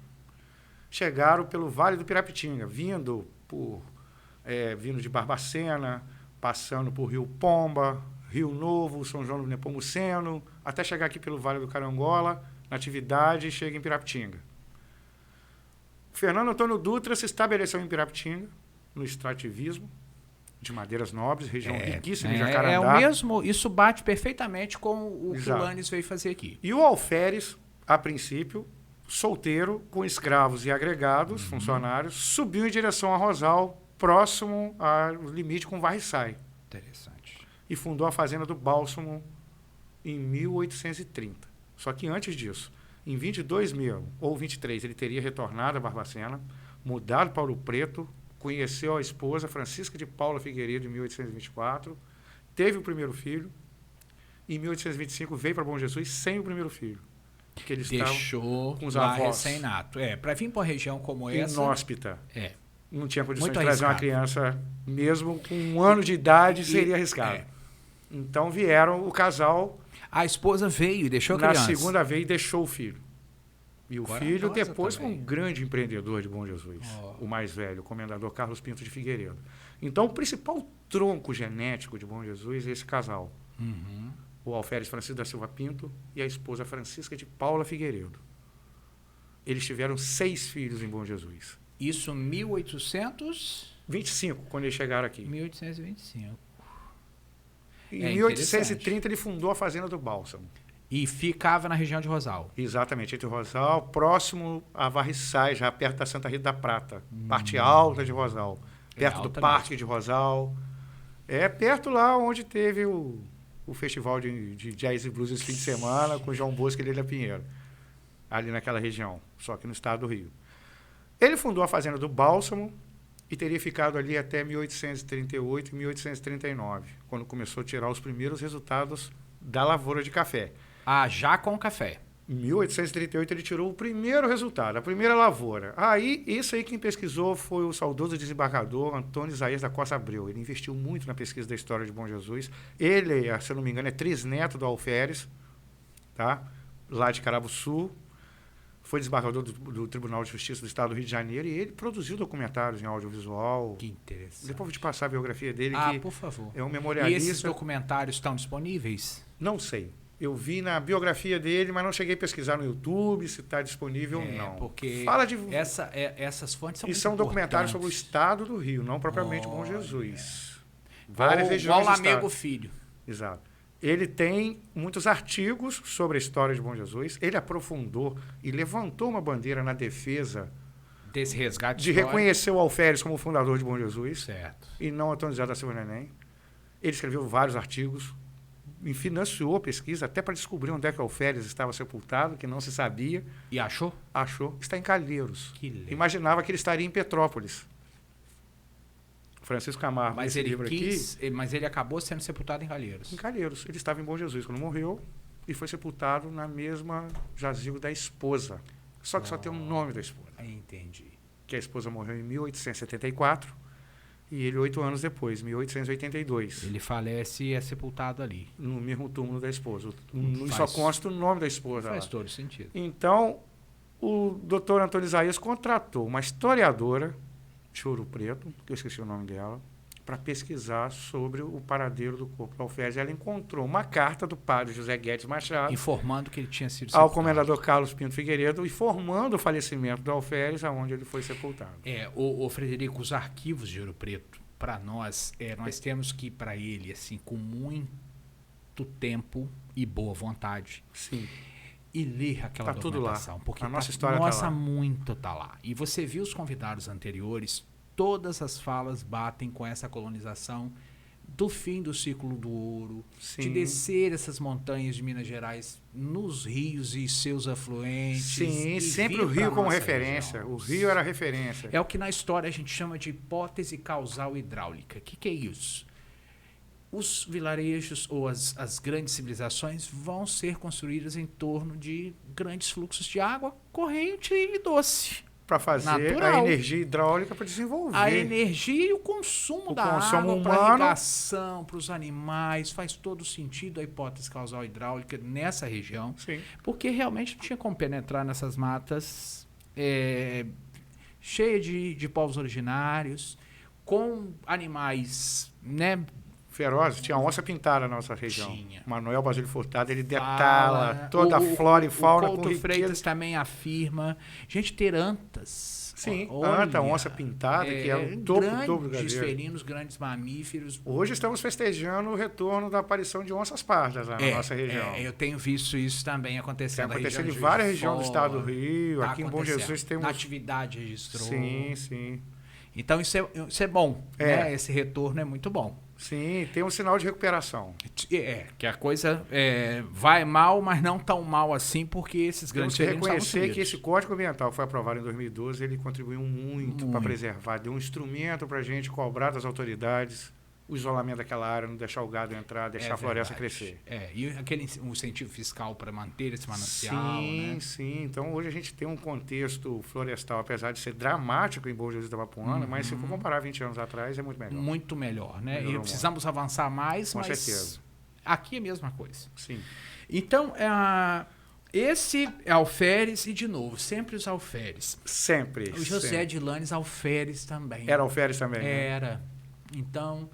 Chegaram pelo Vale do Pirapitinga, vindo de Barbacena, passando por Rio Pomba, Rio Novo, São João do Nepomuceno, até chegar aqui pelo Vale do Carangola, Natividade, e chega em Pirapitinga. Fernando Antônio Dutra se estabeleceu em Pirapitinga, no extrativismo de madeiras nobres, região riquíssima em Jacarandá. Isso bate perfeitamente com o que o Lanes veio fazer aqui. E o Alferes, a princípio, solteiro, com escravos e agregados, funcionários, subiu em direção a Rosal, próximo ao limite com Varriçai. Interessante. E fundou a fazenda do Bálsamo em 1830. Só que antes disso, em 22 ou 23, ele teria retornado a Barbacena, mudado para Ouro Preto, conheceu a esposa Francisca de Paula Figueiredo em 1824, teve o primeiro filho, e em 1825 veio para Bom Jesus sem o primeiro filho. Que eles deixou com os avós. Recém-nato. Para vir para uma região como essa... Inóspita. Não tinha condições muito de trazer uma criança, mesmo com 1 ano de idade, seria arriscado. Então vieram o casal... A esposa veio e deixou a criança. Na segunda vez, deixou o filho. E o filho depois foi um grande empreendedor de Bom Jesus. O mais velho, o comendador Carlos Pinto de Figueiredo. Então, o principal tronco genético de Bom Jesus é esse casal. O Alferes Francisco da Silva Pinto e a esposa Francisca de Paula Figueiredo. Eles tiveram 6 filhos em Bom Jesus. Isso em 1825, quando eles chegaram aqui. 1825. Em 1830 ele fundou a Fazenda do Bálsamo. E ficava na região de Rosal. Exatamente, entre Rosal, próximo a Varriçai, já perto da Santa Rita da Prata. Parte alta de Rosal. Perto do Parque de Rosal. É perto lá onde teve o festival de jazz e blues esse fim de semana com o João Bosco e Lília Pinheiro. Ali naquela região, só que no estado do Rio. Ele fundou a Fazenda do Bálsamo e teria ficado ali até 1838 e 1839, quando começou a tirar os primeiros resultados da lavoura de café. Já com café. Em 1838 ele tirou o primeiro resultado, a primeira lavoura. Isso aí quem pesquisou foi o saudoso desembargador Antônio Isaías da Costa Abreu. Ele investiu muito na pesquisa da história de Bom Jesus. Ele, se eu não me engano, é trisneto do Alferes, tá? Lá de Carabuçu. Foi desembargador do Tribunal de Justiça do Estado do Rio de Janeiro e ele produziu documentários em audiovisual. Que interessante. Depois vou te passar a biografia dele. Por favor. É um memorialista. E esses documentários estão disponíveis? Não sei. Eu vi na biografia dele, mas não cheguei a pesquisar no YouTube se está disponível ou não. Porque fala de essas fontes são e muito são documentários sobre o importantes. estado do Rio, não propriamente Bom Jesus. Igual Várias regiões do Lamego estado. Filho. Exato. Ele tem muitos artigos sobre a história de Bom Jesus. Ele aprofundou e levantou uma bandeira na defesa Desse resgate de histórico. reconhecer o Alferes como fundador de Bom Jesus Certo. e não Antônio José da Silva Neném. Ele escreveu vários artigos e financiou pesquisa até para descobrir onde é que o Alferes estava sepultado, que não se sabia. E achou? Achou. Está em Calheiros. Que legal. Imaginava que ele estaria em Petrópolis. Francisco Camargo, Mas nesse ele livro mas ele acabou sendo sepultado em Calheiros. em Calheiros. Ele estava em Bom Jesus quando morreu e foi sepultado na mesma jazigo da esposa. Só que só tem o nome da esposa. Entendi. Que a esposa morreu em 1874 e ele 8 anos depois, 1882. Ele falece e é sepultado ali. No mesmo túmulo da esposa. Faz- Só consta o nome da esposa Faz lá. todo sentido. Então, o doutor Antônio Isaías contratou uma historiadora de Ouro Preto, que eu esqueci o nome dela, para pesquisar sobre o paradeiro do corpo do Alferes. Ela encontrou uma carta do padre José Guedes Machado Informando que ele tinha sido ao sepultado. comendador Carlos Pinto Figueiredo, informando o falecimento do Alferes, aonde ele foi sepultado. O Frederico, os arquivos de Ouro Preto, para nós, nós temos que ir para ele assim, com muito tempo e boa vontade. Sim. E ler aquela Tá tudo lá. documentação. Porque A nossa história tá nossa, lá. muito tá lá. E você viu os convidados anteriores, todas as falas batem com essa colonização do fim do ciclo do ouro, Sim. de descer essas montanhas de Minas Gerais nos rios e seus afluentes. Sim, e sempre vir o Rio pra como nossa referência. região. O Rio era referência. É o que na história a gente chama de hipótese causal hidráulica. O que é isso? Os vilarejos ou as grandes civilizações vão ser construídas em torno de grandes fluxos de água corrente e doce. Para fazer Natural. a energia hidráulica para desenvolver. A energia e o consumo O da consumo água para humano. irrigação, para os animais, faz todo sentido a hipótese causal hidráulica nessa região, Sim. porque realmente não tinha como penetrar nessas matas cheias de povos originários, com animais, né? Ferozes. Tinha onça pintada na nossa região. Tinha. Manuel Basílio Furtado, ele Fala, detalha toda a flora e fauna O com Couto riqueza. Freitas também afirma. Gente, ter antas. Sim, olha, anta, onça pintada, que é o topo do grandes brasileiro. felinos, grandes mamíferos. Hoje estamos festejando o retorno da aparição de onças pardas lá na nossa região. Eu tenho visto isso também Tem acontecendo. na acontecendo em região de várias Juiz de regiões do Fora. estado do Rio. Tá Aqui em Bom acontecendo. Jesus tem Natividade registrou. Sim, sim. Então isso é bom. Né? Esse retorno é muito bom. Sim, tem um sinal de recuperação. Que a coisa vai mal, mas não tão mal assim, porque esses Temos grandes que felinos estavam reconhecer que sumidos. esse Código Ambiental que foi aprovado em 2012, ele contribuiu muito para Muito. preservar, deu um instrumento para a gente cobrar das autoridades o isolamento daquela área, não deixar o gado entrar, deixar a floresta verdade. crescer. E um incentivo fiscal para manter esse manancial, Sim, né? sim. Então hoje a gente tem um contexto florestal, apesar de ser dramático em Bom Jesus da Papuana, mas se for comparar 20 anos atrás, é muito melhor. Muito melhor, né? Melhorou E precisamos avançar mais, Com mas certeza. aqui é a mesma coisa. Sim. Então, esse é Alferes e, de novo, sempre os Alferes. Sempre. O José sempre. de Lanes Alferes também. Era alferes também, né? Era. Então,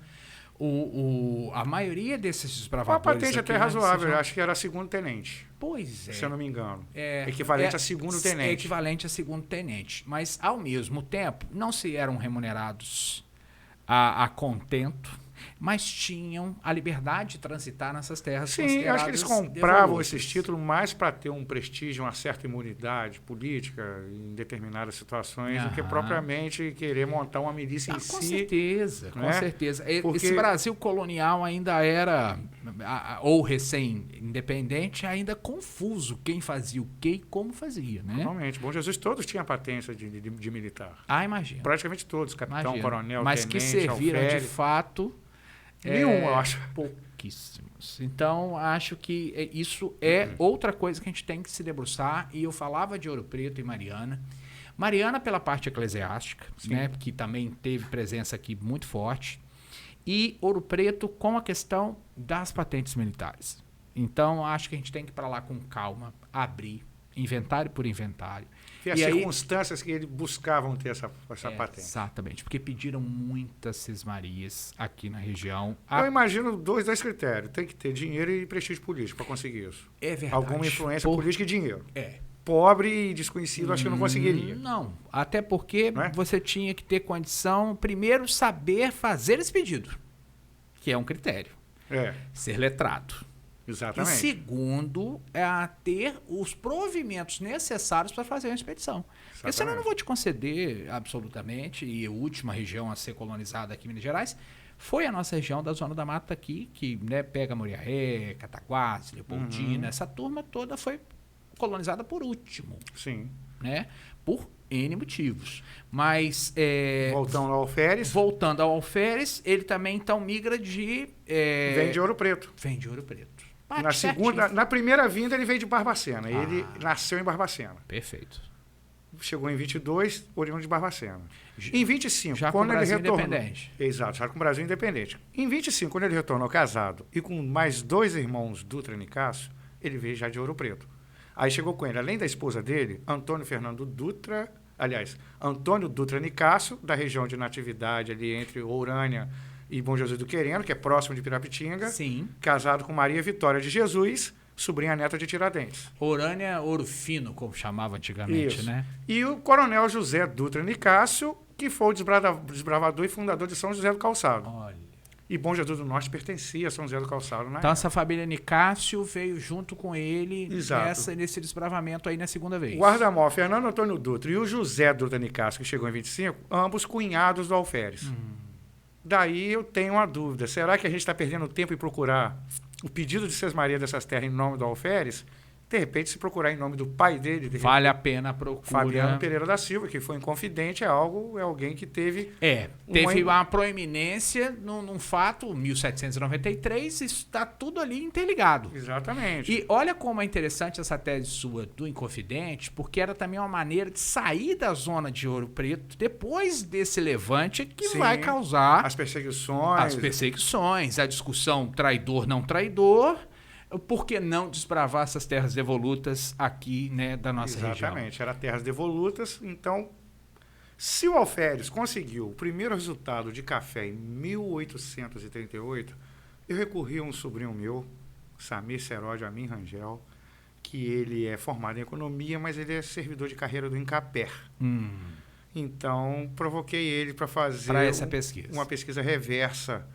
a maioria desses Uma desbravadores... patente aqui, até né, razoável, sejam- eu acho que era segundo tenente, Pois é. se eu não me engano. É, Equivalente a segundo tenente. É equivalente a segundo tenente. Mas, ao mesmo tempo, não se eram remunerados a contento, mas tinham a liberdade de transitar nessas terras Sim, eu acho que eles consideradas compravam devolutas. esses títulos mais para ter um prestígio, uma certa imunidade política em determinadas situações, do que Aham. propriamente querer montar uma milícia em Com si. certeza, com né? certeza. Porque- Esse Brasil colonial ainda era, ou recém-independente, ainda confuso quem fazia o quê e como fazia, né? Normalmente, Bom Jesus todos tinham patência de militar. Imagina. Praticamente todos, capitão, Imagina. coronel, Mas que tenente, serviram de alferes. fato... Nenhum, eu acho. Pouquíssimos. Então, acho que isso é outra coisa que a gente tem que se debruçar. E eu falava de Ouro Preto e Mariana. Mariana pela parte eclesiástica, Sim. né, que também teve presença aqui muito forte. E Ouro Preto com a questão das patentes militares. Então, acho que a gente tem que ir para lá com calma, abrir, inventário por inventário. E as circunstâncias que eles buscavam ter essa patente. Exatamente, porque pediram muitas cismarias aqui na região. Eu imagino dois critérios. Tem que ter dinheiro e prestígio político para conseguir isso. É verdade. Alguma influência política e dinheiro. É. Pobre e desconhecido, acho que não conseguiria. Não, até porque Não é? você tinha que ter condição, primeiro, saber fazer esse pedido, que é um critério. Ser letrado. Exatamente. E segundo, ter os provimentos necessários para fazer uma expedição. Porque senão eu não vou te conceder absolutamente, e a última região a ser colonizada aqui em Minas Gerais foi a nossa região da Zona da Mata aqui, que né, pega Moriaré, Cataguases, Leopoldina, essa turma toda foi colonizada por último. Sim. Né? Por N motivos. Mas... Voltando ao alferes, ele também então migra de... Vem de Ouro Preto. Vem de Ouro Preto. Na primeira vinda ele veio de Barbacena. Ele nasceu em Barbacena. Perfeito. Chegou em 22, oriundo de Barbacena. Em 25, já quando com o Brasil ele retornou, independente. Exato, já com o Brasil independente. Em 25, quando ele retornou casado e com mais 2 irmãos, Dutra e Nicásio, ele veio já de Ouro Preto. Aí chegou com ele, além da esposa dele, Antônio Dutra Nicásio, da região de Natividade, ali entre Ourânia e Bom Jesus do Querendo, que é próximo de Pirapitinga. Sim. Casado com Maria Vitória de Jesus, sobrinha neta de Tiradentes. Ourânia Ouro Fino, como chamava antigamente, Isso. né? E o coronel José Dutra Nicásio, que foi o desbravador e fundador de São José do Calçado. Olha. E Bom Jesus do Norte pertencia a São José do Calçado, né? Então essa família Nicásio veio junto com ele Exato. nesse desbravamento aí na segunda vez. O guarda-mor Fernando Antônio Dutra e o José Dutra Nicásio, que chegou em 25, ambos cunhados do alferes. Daí eu tenho uma dúvida. Será que a gente está perdendo tempo em procurar o pedido de Sesmaria dessas terras em nome do alferes? De repente, se procurar em nome do pai dele... Vale a pena procurar. Fabiano Pereira da Silva, que foi inconfidente, é alguém que teve... Teve uma proeminência num fato, 1793, isso está tudo ali interligado. Exatamente. E olha como é interessante essa tese sua do Inconfidente, porque era também uma maneira de sair da zona de Ouro Preto depois desse levante que vai causar... As perseguições, a discussão traidor, não traidor... Por que não desbravar essas terras devolutas aqui, né, da nossa região? Exatamente, eram terras devolutas. Então, se o alferes conseguiu o primeiro resultado de café em 1838, eu recorri a um sobrinho meu, Samir Seródio Amin Rangel, que ele é formado em economia, mas ele é servidor de carreira do Incaper. Então, provoquei ele para fazer uma pesquisa reversa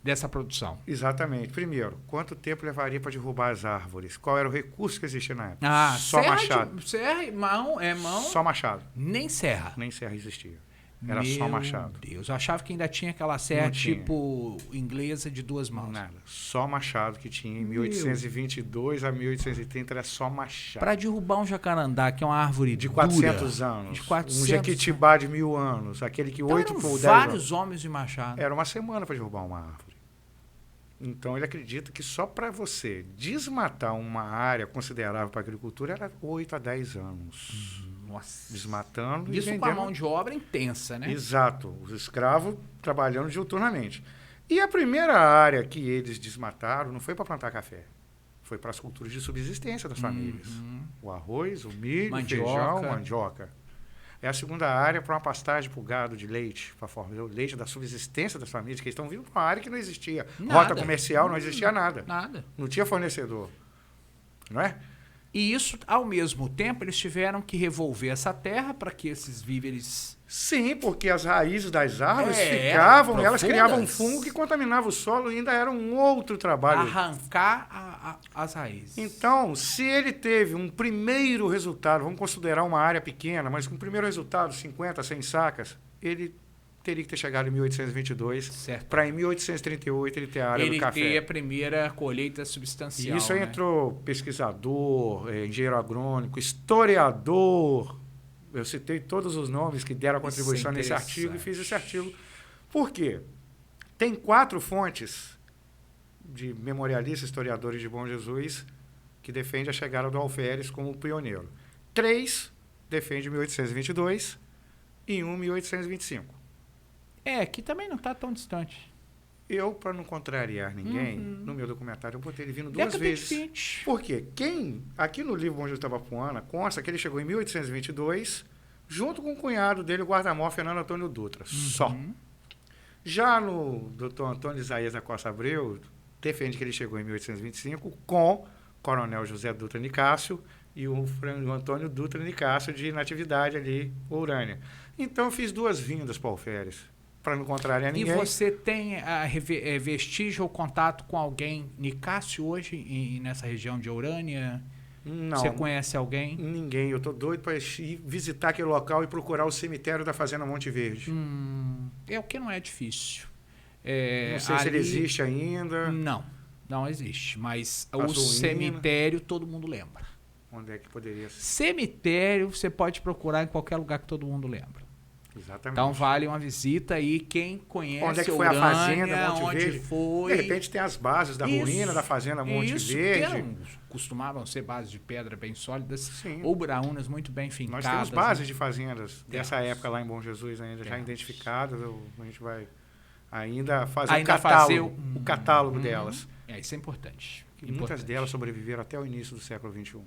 dessa produção. Exatamente. Primeiro, quanto tempo levaria para derrubar as árvores? Qual era o recurso que existia na época? Só machado. Mão? Só machado. Nem serra. Nem serra existia. Era só machado. Meu Deus, eu achava que ainda tinha aquela serra tipo inglesa de 2 mãos. Nada. Só machado que tinha em 1822 a 1830 era só machado. Para derrubar um jacarandá, que é uma árvore de 400 anos. De 400 um jequitibá de 1000 anos. Aquele que então 8 por 10 vários homens de machado. Era uma semana para derrubar uma árvore. Então, ele acredita que só para você desmatar uma área considerável para a agricultura era 8 a 10 anos. Nossa. Desmatando isso e vendendo. Com a mão de obra intensa, né? Exato. Os escravos trabalhando diuturnamente. E a primeira área que eles desmataram não foi para plantar café. Foi para as culturas de subsistência das famílias. O arroz, o milho, o feijão, mandioca. É a segunda área para uma pastagem para o gado de leite, para formar o leite da subsistência das famílias, que estão vindo para uma área que não existia. Rota comercial, não existia nada. Nada. Não tinha fornecedor. Não é? E isso, ao mesmo tempo, eles tiveram que revolver essa terra para que esses víveres... Sim, porque as raízes das árvores ficavam, elas criavam um fungo que contaminava o solo e ainda era um outro trabalho. Arrancar as raízes. Então, se ele teve um primeiro resultado, vamos considerar uma área pequena, mas com um primeiro resultado, 50, 100 sacas, ele teria que ter chegado em 1822, para em 1838 ele ter a área do café. Ele ter a primeira colheita substancial. E isso aí entrou pesquisador, engenheiro agrônico, historiador. Eu citei todos os nomes que deram a contribuição nesse artigo e fiz esse artigo. Por quê? Tem 4 fontes de memorialistas, historiadores de Bom Jesus, que defendem a chegada do alferes como pioneiro. 3 defendem 1822 e 1 1825. Que também não está tão distante. Eu, para não contrariar ninguém, no meu documentário, eu botei ele vindo duas Década vezes. de 20. Por quê? Aqui no livro Bom Jesus Itabapoana, consta que ele chegou em 1822, junto com o cunhado dele, o guarda-mor Fernando Antônio Dutra. Só. Já no Dr. Antônio Isaías da Costa Abreu, defende que ele chegou em 1825 com Coronel José Dutra Nicásio e o Antônio Dutra Nicásio de Natividade ali, Urânia. Então, eu fiz duas vindas para o Alferes, para não contrariar ninguém. E você tem vestígio ou contato com alguém Nicásio hoje nessa região de Urânia? Não. Você conhece alguém? Ninguém. Eu estou doido para ir visitar aquele local e procurar o cemitério da Fazenda Monte Verde. É o que não é difícil. Não sei se ele existe ainda. Não existe. Mas o Pazuína. cemitério todo mundo lembra. Onde é que poderia ser? Cemitério você pode procurar em qualquer lugar que todo mundo lembra. Exatamente. Então vale uma visita aí. Quem conhece onde é que foi Urânia, a Fazenda Monte onde Verde? foi. De repente tem as bases da ruína da Fazenda Monte Verde. Costumavam ser bases de pedra bem sólidas. Sim. Ou braúnas muito bem fincadas. Nós temos bases de fazendas dessa época lá em Bom Jesus ainda já identificadas. A gente vai ainda fazer o catálogo delas. Isso é importante. E muitas delas sobreviveram até o início do século XXI.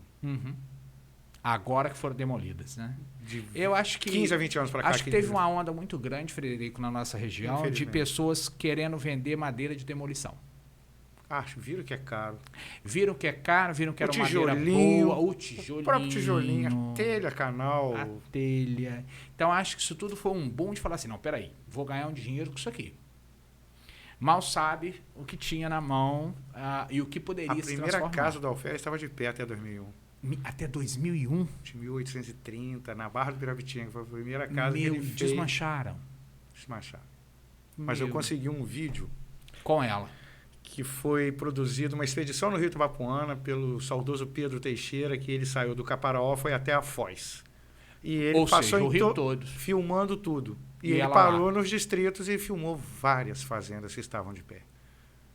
Agora que foram demolidas, né? Eu acho que 15 a 20 anos para cá. Acho que teve uma onda muito grande, Frederico, na nossa região, de pessoas querendo vender madeira de demolição. Viram que é caro. Viram que é caro, viram que era uma madeira boa, o tijolinho. O próprio tijolinho, a telha, canal. A telha. Então, acho que isso tudo foi um boom de falar assim, não, peraí, vou ganhar um dinheiro com isso aqui. Mal sabe o que tinha na mão e o que poderia se transformar. A primeira casa do Alferes estava de pé até 2001. Até 2001? De 1830, na Barra do Pirapitinga, que foi a primeira casa que ele fez. Desmancharam. Mas eu consegui um vídeo com ela, que foi produzido uma expedição no Rio Itabapoana pelo saudoso Pedro Teixeira, que ele saiu do Caparaó, foi até a Foz. E ele passou o Rio todo, filmando tudo. E ele parou nos distritos e filmou várias fazendas que estavam de pé.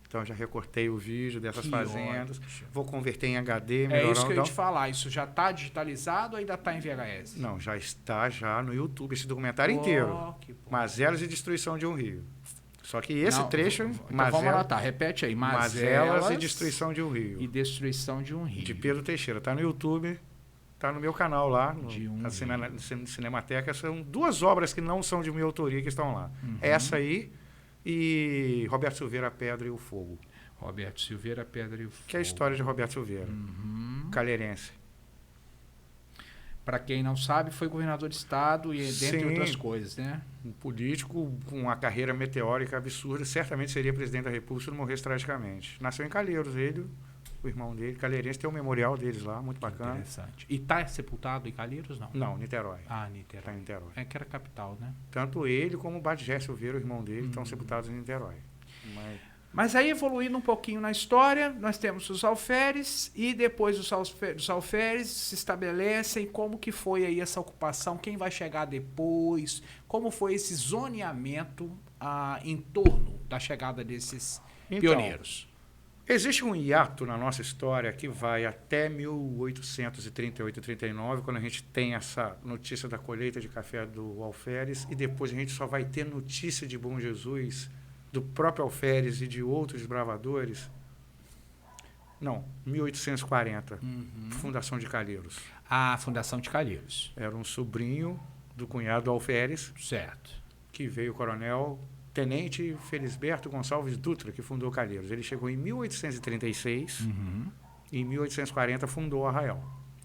Então, já recortei o vídeo dessas fazendas. Ótimo. Vou converter em HD. É isso que eu ia te falar. Isso já está digitalizado ou ainda está em VHS? Não, já está no YouTube, esse documentário inteiro. Mazelas e Destruição de um Rio. Só que esse trecho... Então vamos anotar, repete aí. Mazelas e Destruição de um Rio. E Destruição de um Rio. De Pedro Teixeira. Está no YouTube, está no meu canal lá, na Cinemateca. São duas obras que não são de minha autoria que estão lá. Essa aí... E Roberto Silveira, A Pedra e o Fogo. Roberto Silveira, A Pedra e o Fogo. Que é a história de Roberto Silveira, calheirense. Para quem não sabe, foi governador de estado e dentre outras coisas, né? Um político com uma carreira meteórica absurda, certamente seria presidente da República se não morresse tragicamente. Nasceu em Calheiros, ele, o irmão dele, calheirense, tem um memorial deles lá, muito bacana. Interessante. E está sepultado em Calheiros, não? Não, Niterói. Niterói. Está em Niterói. É que era capital, né? Tanto ele como o Badgé Silveira, o irmão dele, estão sepultados em Niterói. Mas aí, evoluindo um pouquinho na história, nós temos os alferes e depois os alferes se estabelecem. Como que foi aí essa ocupação? Quem vai chegar depois? Como foi esse zoneamento em torno da chegada desses pioneiros? Existe um hiato na nossa história que vai até 1838 e 39, quando a gente tem essa notícia da colheita de café do Alferes, e depois a gente só vai ter notícia de Bom Jesus, do próprio Alferes e de outros bravadores. Não, 1840, Fundação de Calheiros. A Fundação de Calheiros. Era um sobrinho do cunhado do Alferes. Certo. Que veio o coronel Tenente Felisberto Gonçalves Dutra, que fundou Calheiros. Ele chegou em 1836 e em 1840 fundou Arraial,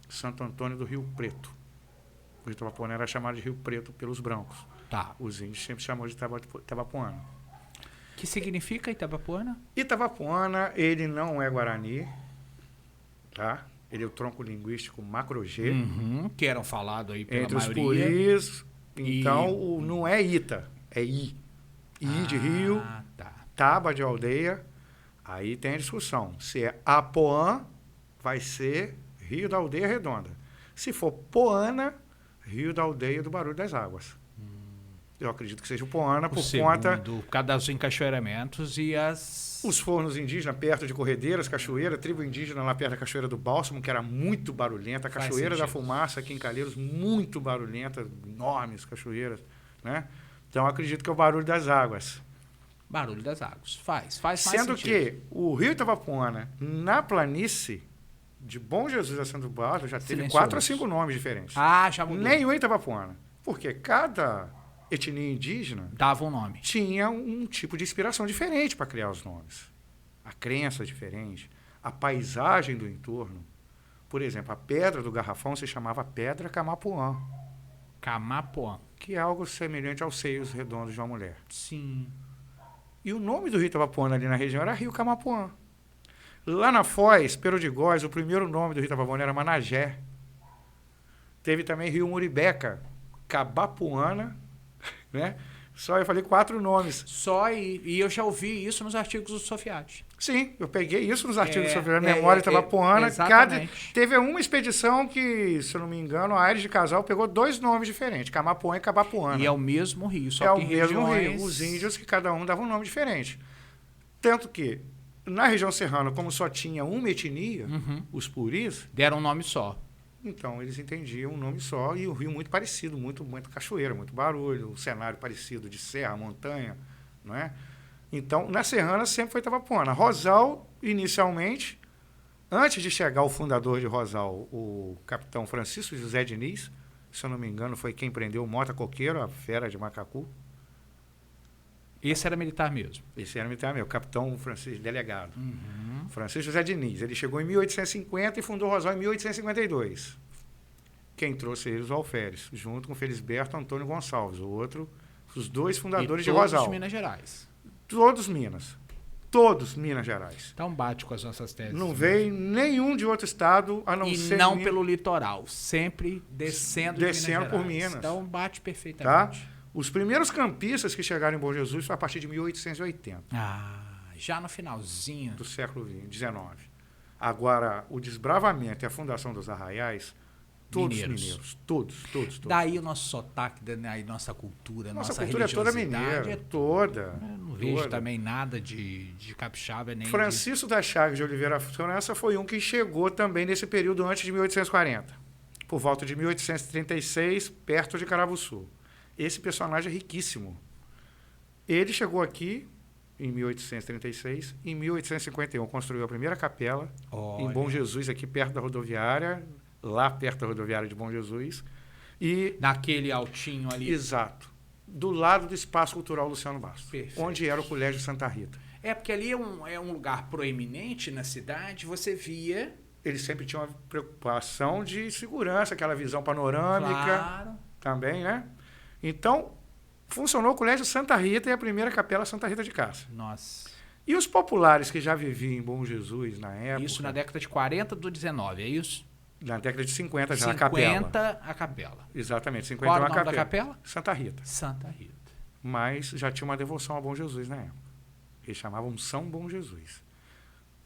Santo Antônio do Rio Preto. O Itabapoana era chamado de Rio Preto pelos brancos. Os índios sempre chamam de Itabapoana. Que significa Itabapoana? Itabapoana, ele não é Guarani, tá? Ele é o tronco linguístico macro-G. Que eram falados aí pela entre maioria. Os puris, então, não é Ita, é I. I de rio, Taba de aldeia, aí tem a discussão. Se é Apoã, vai ser Rio da Aldeia Redonda. Se for Poana, Rio da Aldeia do Barulho das Águas. Eu acredito que seja o Poana por conta... Por causa dos encaixoeiramentos e os fornos indígenas perto de corredeiras, cachoeira, tribo indígena lá perto da Cachoeira do Bálsamo, que era muito barulhenta. A Cachoeira da Fumaça aqui em Calheiros, muito barulhenta, enormes cachoeiras, né? Então, eu acredito que é o Barulho das Águas. Barulho das águas. Faz mais Sendo sentido. que o rio Itabapoana, na planície de Bom Jesus a Santo Barro, já teve Silencioso. 4 ou 5 nomes diferentes. Já mudou. Nenhum Itabapoana. Porque cada etnia indígena Dava um nome. tinha um tipo de inspiração diferente para criar os nomes. A crença diferente, a paisagem do entorno. Por exemplo, a pedra do garrafão se chamava Pedra Camapuã, Camapuã. que é algo semelhante aos seios redondos de uma mulher. Sim. E o nome do rio Itabapoana ali na região era Rio Camapuã. Lá na Foz, Perodígós, o primeiro nome do rio Itabapoana era Managé. Teve também Rio Muribeca, Cabapuana, né? Só eu falei 4 nomes. E eu já ouvi isso nos artigos do Sofiati. Sim, eu peguei isso nos artigos sobre a é, memória Itabapoana. exatamente. Teve uma expedição que, se eu não me engano, a Aires de Casal pegou 2 nomes diferentes, Camapuã e Cabapuana. E é o mesmo rio, só É que o em mesmo regiões... rio. Os índios que cada um dava um nome diferente. Tanto que, na região serrana, como só tinha uma etnia, os puris, Deram um nome só. então eles entendiam um nome só e o rio muito parecido, muito cachoeira, muito barulho, o cenário parecido de serra, montanha, não é? Então, na serrana sempre foi Itabapoana. Rosal, inicialmente, antes de chegar o fundador de Rosal, o capitão Francisco José Diniz, se eu não me engano, foi quem prendeu o Mota Coqueiro, a fera de Macacu. Esse era militar mesmo. Esse era militar meu, capitão Francisco, delegado. Francisco José Diniz. Ele chegou em 1850 e fundou Rosal em 1852. Quem trouxe eles? O Alferes, junto com Felisberto Antônio Gonçalves, o outro, os 2 fundadores de Rosal. Todos de Minas Gerais. Todos Minas. Todos Minas Gerais. Então bate com as nossas teses. Não veio nenhum de outro estado, a não E ser não Minas, pelo litoral, sempre descendo de Descendo Minas por Gerais. Minas. Então bate tá? perfeitamente. Os primeiros campistas que chegaram em Bom Jesus foi a partir de 1880. Já no finalzinho. Do século XIX. Agora, o desbravamento e a fundação dos arraiais, todos mineiros. Todos. Daí o nosso sotaque, daí nossa cultura, Nossa nossa cultura é toda religiosidade. mineira, toda. Eu não vejo também nada de capixaba, nem Francisco das Chagas de Oliveira França foi um que chegou também nesse período antes de 1840, por volta de 1836, perto de Carabuçu. Esse personagem é riquíssimo. Ele chegou aqui em 1836, em 1851 construiu a primeira capela em Bom Jesus, aqui perto da rodoviária, lá perto da rodoviária de Bom Jesus. E naquele altinho ali. Exato. Do lado do Espaço Cultural Luciano Bastos, Perfeito. onde era o Colégio Santa Rita. É, porque ali é um lugar proeminente na cidade, você via... Eles sempre tinham uma preocupação de segurança, aquela visão panorâmica. Claro. Também, né? Então, funcionou o Colégio Santa Rita e a primeira capela Santa Rita de Cássia. Nossa. E os populares que já viviam em Bom Jesus na época... Isso na década de 40 do 19, é isso? Na década de 50 já 50, a capela. 50 a capela. Exatamente, 50 Qual era uma o nome da capela. capela? Santa Rita. Santa Rita. Mas já tinha uma devoção a Bom Jesus na época. Eles chamavam São Bom Jesus.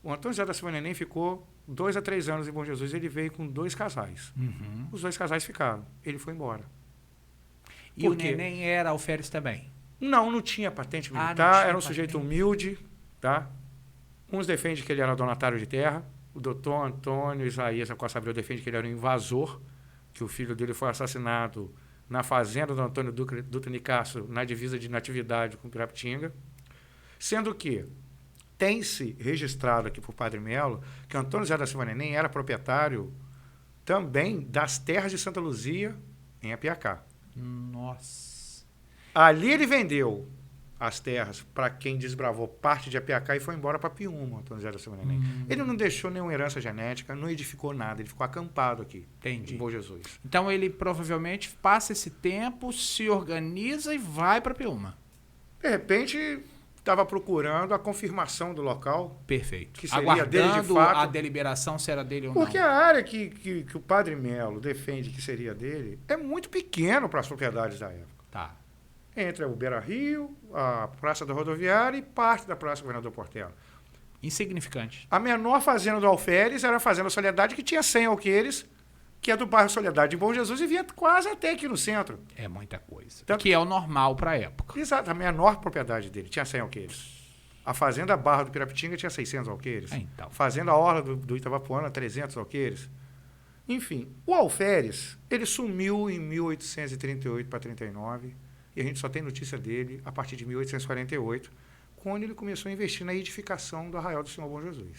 O Antônio José da Silva Neném ficou 2 a 3 anos em Bom Jesus. Ele veio com 2 casais. Os 2 casais ficaram. Ele foi embora. E o Neném era alferes também? Não tinha patente militar. Era um sujeito humilde. Tá? Uns defendem que ele era donatário de terra. O doutor Antônio Isaías Costa Abreu defende que ele era um invasor, que o filho dele foi assassinado na fazenda do Antônio Dutra Nicásio, na divisa de Natividade com Pirapitinga. Sendo que tem-se registrado aqui por Padre Melo que Antônio José da Silva Neném era proprietário também das terras de Santa Luzia, em Apiacá. Nossa. Ali ele vendeu as terras para quem desbravou parte de Apiacá e foi embora para Piúma, Antônio José da Silva Neném. Ele não deixou nenhuma herança genética, não edificou nada, ele ficou acampado aqui. Entendi. Em Bom Jesus. Então ele provavelmente passa esse tempo, se organiza e vai para Piúma. De repente, estava procurando a confirmação do local. Perfeito. Que seria dele de fato. A deliberação se era dele ou Porque não. a área que o Padre Melo defende que seria dele é muito pequeno para as propriedades da época. Tá. Entre o Beira-Rio, a Praça da Rodoviária e parte da Praça Governador Portela. Insignificante. A menor fazenda do Alferes era a Fazenda Soledade, que tinha 100 alqueires, que é do bairro Soledade em Bom Jesus e vinha quase até aqui no centro. É muita coisa. Tanto... Que é o normal para a época. Exato, a menor propriedade dele tinha 100 alqueires. A Fazenda Barra do Pirapitinga tinha 600 alqueires. Então. Fazenda Orla do Itabapoana, 300 alqueires. Enfim, o Alferes, ele sumiu em 1838 para 39, e a gente só tem notícia dele a partir de 1848, quando ele começou a investir na edificação do Arraial do Senhor Bom Jesus.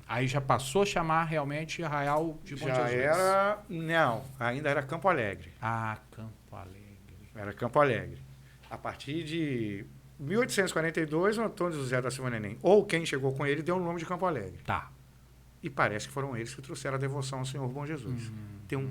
Aí já passou a chamar realmente Arraial de Bom Já Jesus. não, ainda era Campo Alegre. Ah, Campo Alegre. Era Campo Alegre. A partir de 1842, o Antônio José da Silva Neném, ou quem chegou com ele, deu o nome de Campo Alegre. Tá. E parece que foram eles que trouxeram a devoção ao Senhor Bom Jesus. Tem um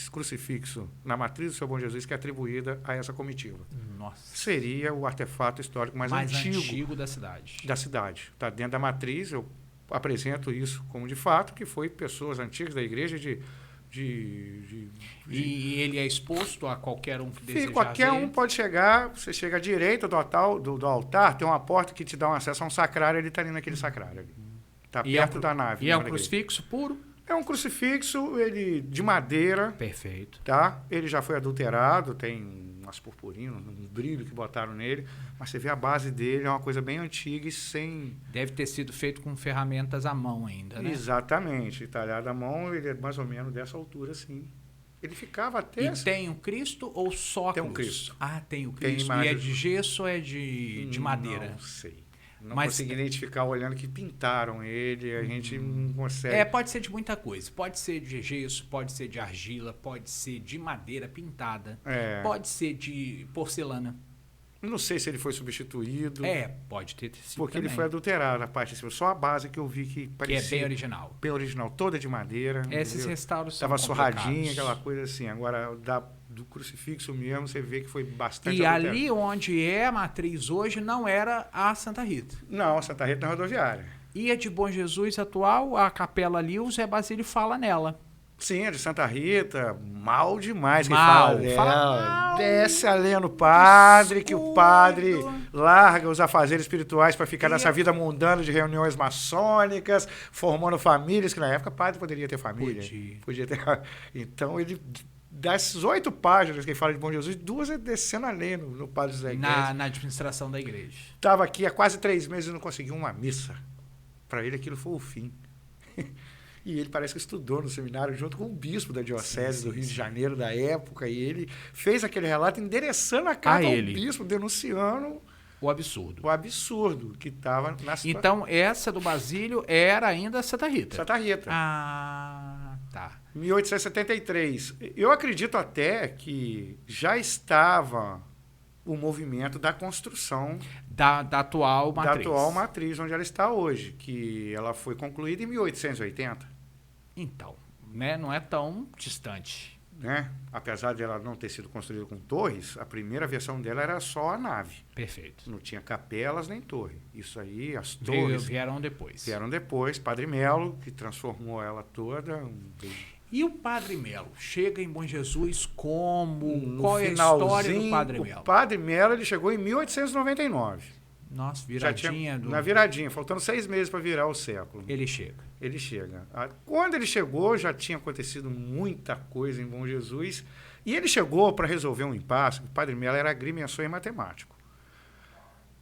crucifixo na matriz do Senhor Bom Jesus que é atribuída a essa comitiva. Nossa. Seria o artefato histórico mais antigo da cidade. da cidade. Está dentro da matriz, eu apresento isso como de fato, que foi pessoas antigas da igreja E ele é exposto a qualquer um que desejar qualquer ver? um pode chegar, você chega à direita do altar, tem uma porta que te dá um acesso a um sacrário, ele está ali naquele sacrário ali. Está perto da nave. E é um crucifixo puro? É um crucifixo, ele de madeira. Perfeito. Tá? Ele já foi adulterado, tem umas purpurinas, um brilho que botaram nele, mas você vê a base dele, é uma coisa bem antiga e sem... Deve ter sido feito com ferramentas à mão ainda, né? Exatamente. Talhado à mão, ele é mais ou menos dessa altura, assim. Ele ficava até... E tem um Cristo ou só Tem um cruz? Cristo. Ah, tem o Tem Cristo. E é de gesso ou é de madeira? Não sei. Não Mas consegui identificar olhando que pintaram ele, a gente não consegue... Pode ser de muita coisa. Pode ser de gesso, pode ser de argila, pode ser de madeira pintada, pode ser de porcelana. Não sei se ele foi substituído. Pode ter sido porque também. ele foi adulterado, a parte de cima. Só a base que eu vi que parecia... Que é bem original. Bem original, toda de madeira. Esses restauros são Estava surradinha, complicados. aquela coisa assim. Agora, do crucifixo mesmo, você vê que foi bastante E adulterado. ali onde é a matriz hoje não era a Santa Rita. Não, a Santa Rita na rodoviária. E a de Bom Jesus atual, a capela ali, o Zé Basílio fala nela. Sim, a de Santa Rita, mal demais. Mal, que fala mal. Desce a lenha no padre, que o Descuido. padre larga os afazeres espirituais para ficar nessa E- vida mundana de reuniões maçônicas, formando famílias, que na época o padre poderia ter família. Podia. Ter. Então, ele, das 8 páginas que ele fala de Bom Jesus, 2 é descendo a lenha no padre José Guedes. Na administração da igreja. Estava aqui há quase 3 meses e não conseguiu uma missa. Para ele, aquilo foi o fim. E ele parece que estudou no seminário junto com o bispo da diocese do Rio de Janeiro da época. E ele fez aquele relato endereçando a carta ao bispo, denunciando o absurdo. O absurdo que estava na situação. Então, essa do Basílio era ainda Santa Rita. Santa Rita. Ah, tá. 1873. Eu acredito até que já estava o movimento da construção da atual matriz. Da atual matriz, onde ela está hoje, que ela foi concluída em 1880. Então, né, não é tão distante. Né? Apesar de ela não ter sido construída com torres, a primeira versão dela era só a nave. Perfeito. Não tinha capelas nem torre. Isso aí, as torres... Vieram depois. Vieram depois. Padre Melo, que transformou ela toda... E o Padre Melo? Chega em Bom Jesus como? No Qual é a história do Padre Melo? O Padre Melo ele chegou em 1899. Nossa, viradinha. Na viradinha, faltando 6 meses para virar o século. Ele chega. Ele chega. Quando ele chegou, já tinha acontecido muita coisa em Bom Jesus. E ele chegou para resolver um impasse. O Padre Melo era agrimensor e matemático.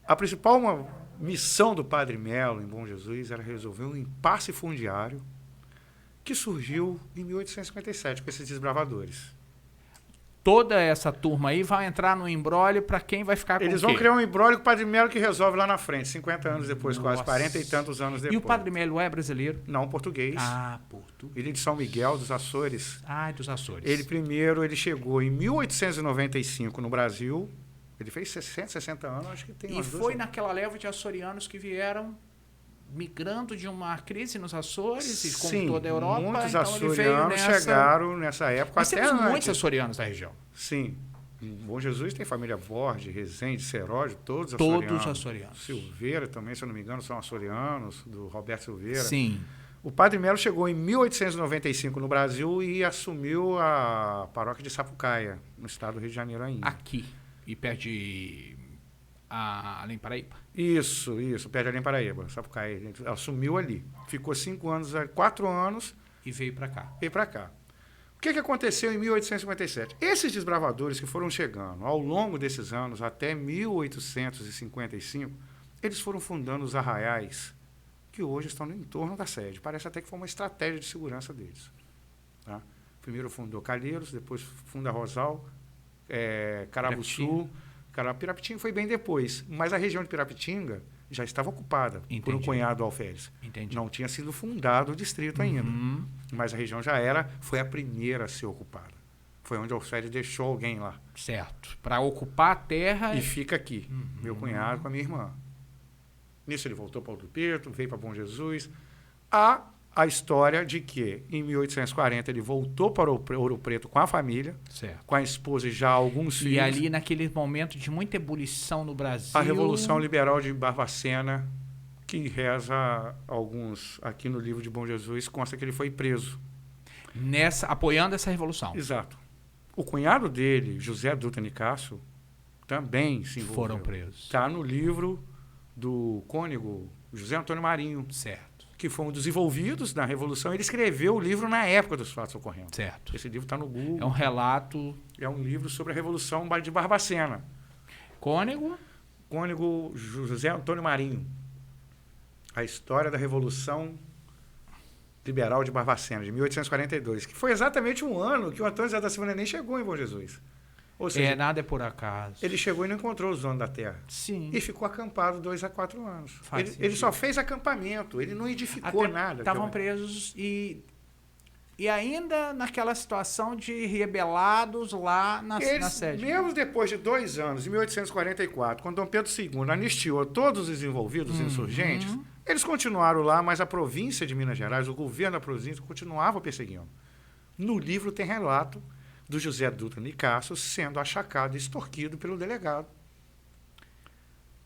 A principal missão do Padre Melo em Bom Jesus era resolver um impasse fundiário que surgiu em 1857 com esses desbravadores. Toda essa turma aí vai entrar no imbróglio para quem vai ficar com Eles vão criar um imbróglio com o Padre Melo que resolve lá na frente, 50 anos depois, quase 40 e tantos anos depois. E o Padre Melo é brasileiro? Não, português. Ah, português. Ele é de São Miguel, dos Açores. Ah, dos Açores. Ele chegou em 1895 no Brasil. Ele fez 60 anos, acho que tem. E foi naquela leva de açorianos que vieram migrando de uma crise nos Açores, e como toda a Europa. Muitos então açorianos chegaram nessa época. Nós temos muitos açorianos da região. Sim. Bom Jesus tem família Borges, Rezende, Seródio, todos açorianos. Silveira também, se eu não me engano, são açorianos, do Roberto Silveira. Sim. O Padre Melo chegou em 1895 no Brasil e assumiu a paróquia de Sapucaia, no estado do Rio de Janeiro ainda. Aqui, e perto de Além Paraíba. Isso, perto de Além Paraíba, Sapucaia. Ele assumiu ali. Ficou 4 anos. E veio para cá. O que aconteceu em 1857? Esses desbravadores que foram chegando ao longo desses anos, até 1855, eles foram fundando os arraiais que hoje estão no entorno da sede. Parece até que foi uma estratégia de segurança deles. Tá? Primeiro fundou Calheiros, depois funda Rosal, Carabuçu. Pirapitinga foi bem depois, mas a região de Pirapitinga já estava ocupada por um cunhado do alferes. Entendi. Não tinha sido fundado o distrito ainda, mas a região já foi a primeira a ser ocupada. Foi onde o alferes deixou alguém lá. Certo. Para ocupar a terra... E fica aqui, meu cunhado com a minha irmã. Nisso ele voltou para Ouro Preto, veio para Bom Jesus. Há a história de que, em 1840, ele voltou para Ouro Preto com a família, certo, com a esposa e já alguns filhos. E ali, naquele momento de muita ebulição no Brasil... A Revolução Liberal de Barbacena, que reza alguns, aqui no livro de Bom Jesus, consta que ele foi preso. Apoiando essa revolução. Exato. O cunhado dele, José Dutra Nicásio, também se envolveu. Foram presos. Está no livro do cônego José Antônio Marinho. Certo. Que foi um dos envolvidos na Revolução. Ele escreveu o livro na época dos fatos ocorrendo. Certo. Esse livro está no Google. É um relato... É um livro sobre a Revolução de Barbacena. Cônego? Cônego José Antônio Marinho. A história da Revolução Liberal de Barbacena, de 1842, que foi exatamente um ano que o Antônio José da Silva nem chegou em Bom Jesus. Ou seja, nada é por acaso. Ele chegou e não encontrou os donos da terra. Sim. E ficou acampado 2 a 4 anos. Ele só fez acampamento, ele não edificou nada. Estavam presos e ainda naquela situação de rebelados lá na sede. Mesmo depois de 2 anos, em 1844, quando Dom Pedro II anistiou todos os envolvidos insurgentes, eles continuaram lá, mas a província de Minas Gerais, o governo da província, continuava perseguindo. No livro tem relato do José Dutra Nicásio sendo achacado e extorquido pelo delegado,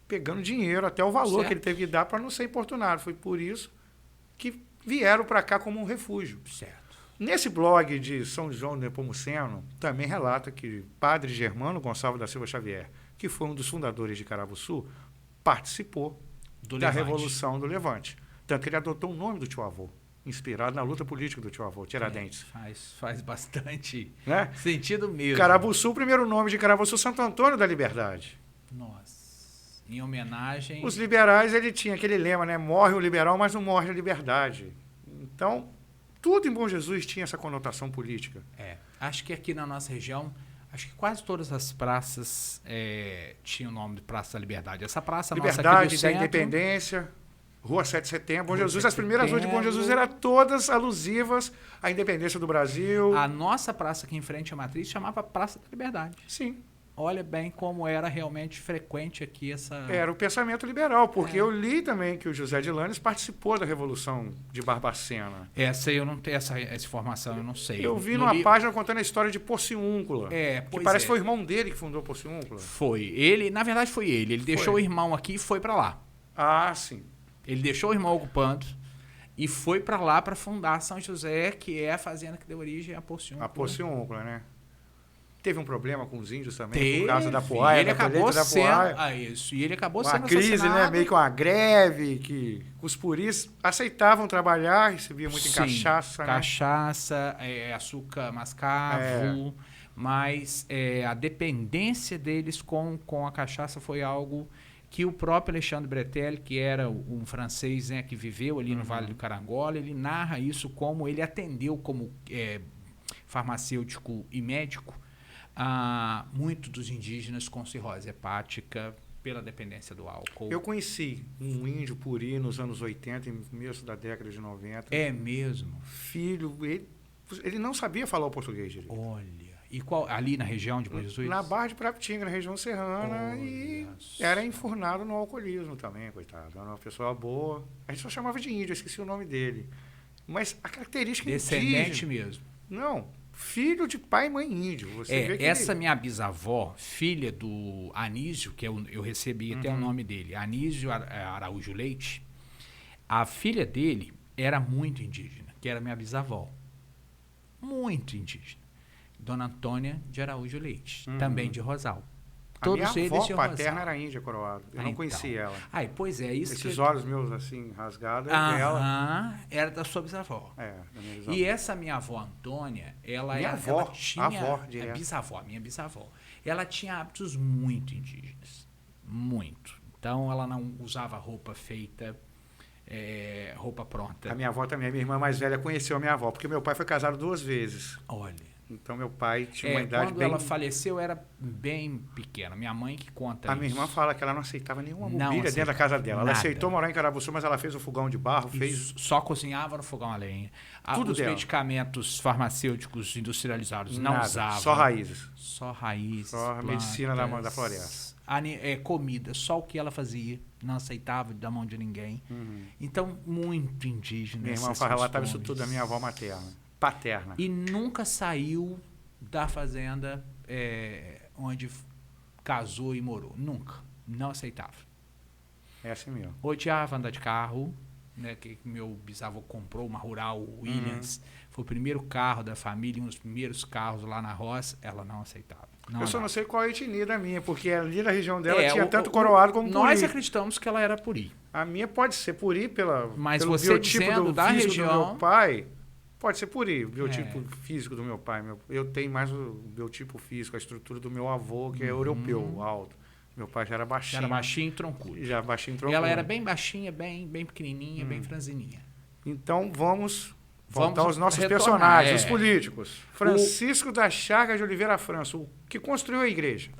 pegando dinheiro, até o valor certo, que ele teve que dar para não ser importunado. Foi por isso que vieram para cá como um refúgio. Certo. Nesse blog de São João Nepomuceno, também relata que Padre Germano Gonçalves da Silva Xavier, que foi um dos fundadores de Carabuçu, participou da Revolução do Levante. Tanto que ele adotou o nome do tio-avô, inspirado na luta política do tio-avô, Tiradentes. Faz bastante, né, sentido mesmo. Carabuçu, o primeiro nome de Carabuçu, Santo Antônio da Liberdade. Nossa, em homenagem... Os liberais, ele tinha aquele lema, né? Morre o liberal, mas não morre a liberdade. Então, tudo em Bom Jesus tinha essa conotação política. Acho que aqui na nossa região, acho que quase todas as praças tinham o nome de Praça da Liberdade. Essa praça Liberdade, nossa aqui do da centro, Independência, Rua 7 de Setembro. Bom Jesus, as 7 de primeiras ruas de Bom Jesus eram todas alusivas à independência do Brasil. A nossa praça aqui em frente à Matriz chamava Praça da Liberdade. Sim. Olha bem como era realmente frequente aqui essa... Era o pensamento liberal, porque eu li também que o José de Lanes participou da Revolução de Barbacena. Essa eu não tenho essa informação, eu não sei. Eu vi numa página contando a história de Porciúncula. Que parece que foi o irmão dele que fundou Porciúncula. Foi. Ele, na verdade, foi ele. Ele deixou o irmão aqui e foi para lá. Ah, sim. Ele deixou o irmão ocupando e foi para lá para fundar São José, que é a fazenda que deu origem a Porciúncula. A Porciúncula, né? Teve um problema com os índios também, por causa da poeira. E ele acabou sendo... isso. E ele acabou sendo uma crise, assassinado. né? Meio que uma greve, que os puris aceitavam trabalhar, recebiam muito em cachaça. Cachaça, açúcar mascavo, mas a dependência deles com a cachaça foi algo que o próprio Alexandre Bretelli, que era um francês, né, que viveu ali no Vale do Carangola, ele narra isso como ele atendeu como farmacêutico e médico a muitos dos indígenas com cirrose hepática pela dependência do álcool. Eu conheci um índio puri nos anos 80, no começo da década de 90. É mesmo? Filho, ele não sabia falar o português direito. Olha, e qual, ali na região de Bom Jesus? Na Barra de Parapitinga, na região serrana, e era enfurnado no alcoolismo também, coitado. Era uma pessoa boa. A gente só chamava de índio, eu esqueci o nome dele. Mas a característica descendente indígena, mesmo. Não, filho de pai e mãe índio. Você vê que essa minha bisavó, filha do Anísio, que eu recebi até o nome dele, Anísio Araújo Leite, a filha dele era muito indígena, que era minha bisavó. Muito indígena. Dona Antônia de Araújo Leite, também de Rosal. Todos a minha avó paterna era índia coroada. Eu não conhecia ela. Pois é, isso. Esses olhos meus assim, rasgados, dela. Era da sua bisavó. Da minha bisavó. E essa minha avó Antônia, ela tinha... minha bisavó. Ela tinha hábitos muito indígenas. Muito. Então, ela não usava roupa feita, roupa pronta. A minha avó também, a minha irmã mais velha conheceu a minha avó, porque meu pai foi casado 2 vezes. Olha. Então, meu pai tinha uma idade quando bem... ela faleceu, eu era bem pequena. Minha mãe que conta A minha isso. irmã fala que ela não aceitava nenhuma Não mobília dentro da casa dela. Ela nada. aceitou morar em Carabuçu, mas ela fez o fogão de barro, fez... Só cozinhava no fogão a lenha. Tudo Os dela. medicamentos farmacêuticos industrializados não nada, usava. só raízes. Só raízes. Só a medicina da floresta. Comida, só o que ela fazia. Não aceitava da mão de ninguém. Então, muito indígena. Minha irmã relatava isso tudo da minha avó paterna. E nunca saiu da fazenda onde casou e morou. Nunca. Não aceitava. É assim mesmo. Odiava andar de carro, né, que meu bisavô comprou uma Rural Williams. Foi o primeiro carro da família, um dos primeiros carros lá na roça. Ela não aceitava. Eu só não sei qual é a etnia da minha, porque ali na região dela tinha tanto coroado como puri. Nós acreditamos que ela era puri. A minha pode ser puri pelo você biotipo dizendo da físico região... do meu pai. Pode ser puri, o biotipo físico do meu pai. Eu tenho mais o biotipo físico, a estrutura do meu avô, que é europeu, alto. Meu pai já era baixinho. Já era baixinho e troncudo. Já baixinho e troncudo. Ela era bem baixinha, bem pequenininha, bem franzininha. Então, vamos voltar aos nossos personagens, os políticos. Francisco da Chagas de Oliveira França, o que construiu a igreja.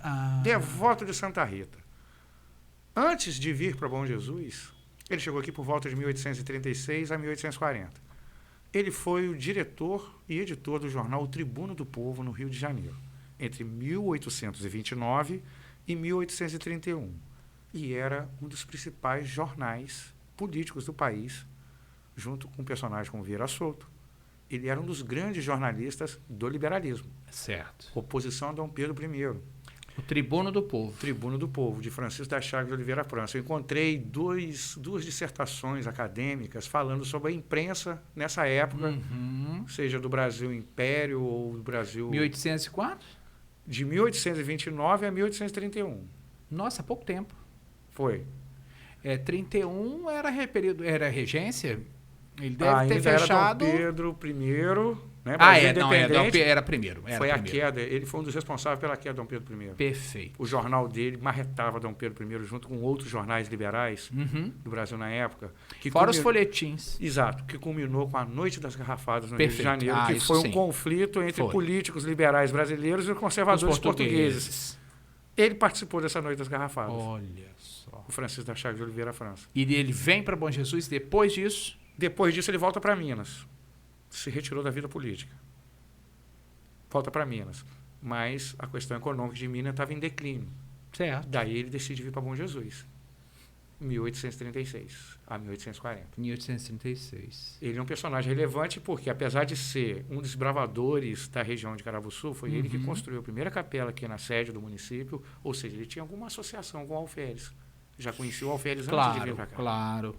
Devoto de Santa Rita. Antes de vir para Bom Jesus, ele chegou aqui por volta de 1836 a 1840. Ele foi o diretor e editor do jornal O Tribuno do Povo, no Rio de Janeiro, entre 1829 e 1831. E era um dos principais jornais políticos do país, junto com personagens como Vieira Souto. Ele era um dos grandes jornalistas do liberalismo. Certo. Oposição a Dom Pedro I. O Tribuno do Povo. Tribuno do Povo, de Francisco da Chagas de Oliveira França. Eu encontrei duas dissertações acadêmicas falando sobre a imprensa nessa época, seja do Brasil Império ou do Brasil... 1800 e quanto? De 1829 a 1831. Nossa, há pouco tempo. Foi. 31 era regência? Ele deve ter era fechado... Dom Pedro I, né? Era primeiro. Foi a queda, ele foi um dos responsáveis pela queda de Dom Pedro I. Perfeito. O jornal dele marretava Dom Pedro I junto com outros jornais liberais do Brasil na época. Fora os folhetins. Exato, que culminou com a Noite das Garrafadas no Rio de Janeiro, que foi um conflito entre políticos liberais brasileiros e conservadores portugueses. Ele participou dessa Noite das Garrafadas. Olha só. O Francisco da Chagas de Oliveira França. E ele vem para Bom Jesus depois disso? Depois disso ele volta para Minas. Se retirou da vida política. Volta para Minas. Mas a questão econômica de Minas estava em declínio. Certo. Daí ele decide vir para Bom Jesus. 1836 a 1840. 1836. Ele é um personagem relevante porque, apesar de ser um dos bravadores da região de Carabuçu, foi ele que construiu a primeira capela aqui na sede do município, ou seja, ele tinha alguma associação com o alferes. Já conhecia o alferes antes de vir para cá. Claro.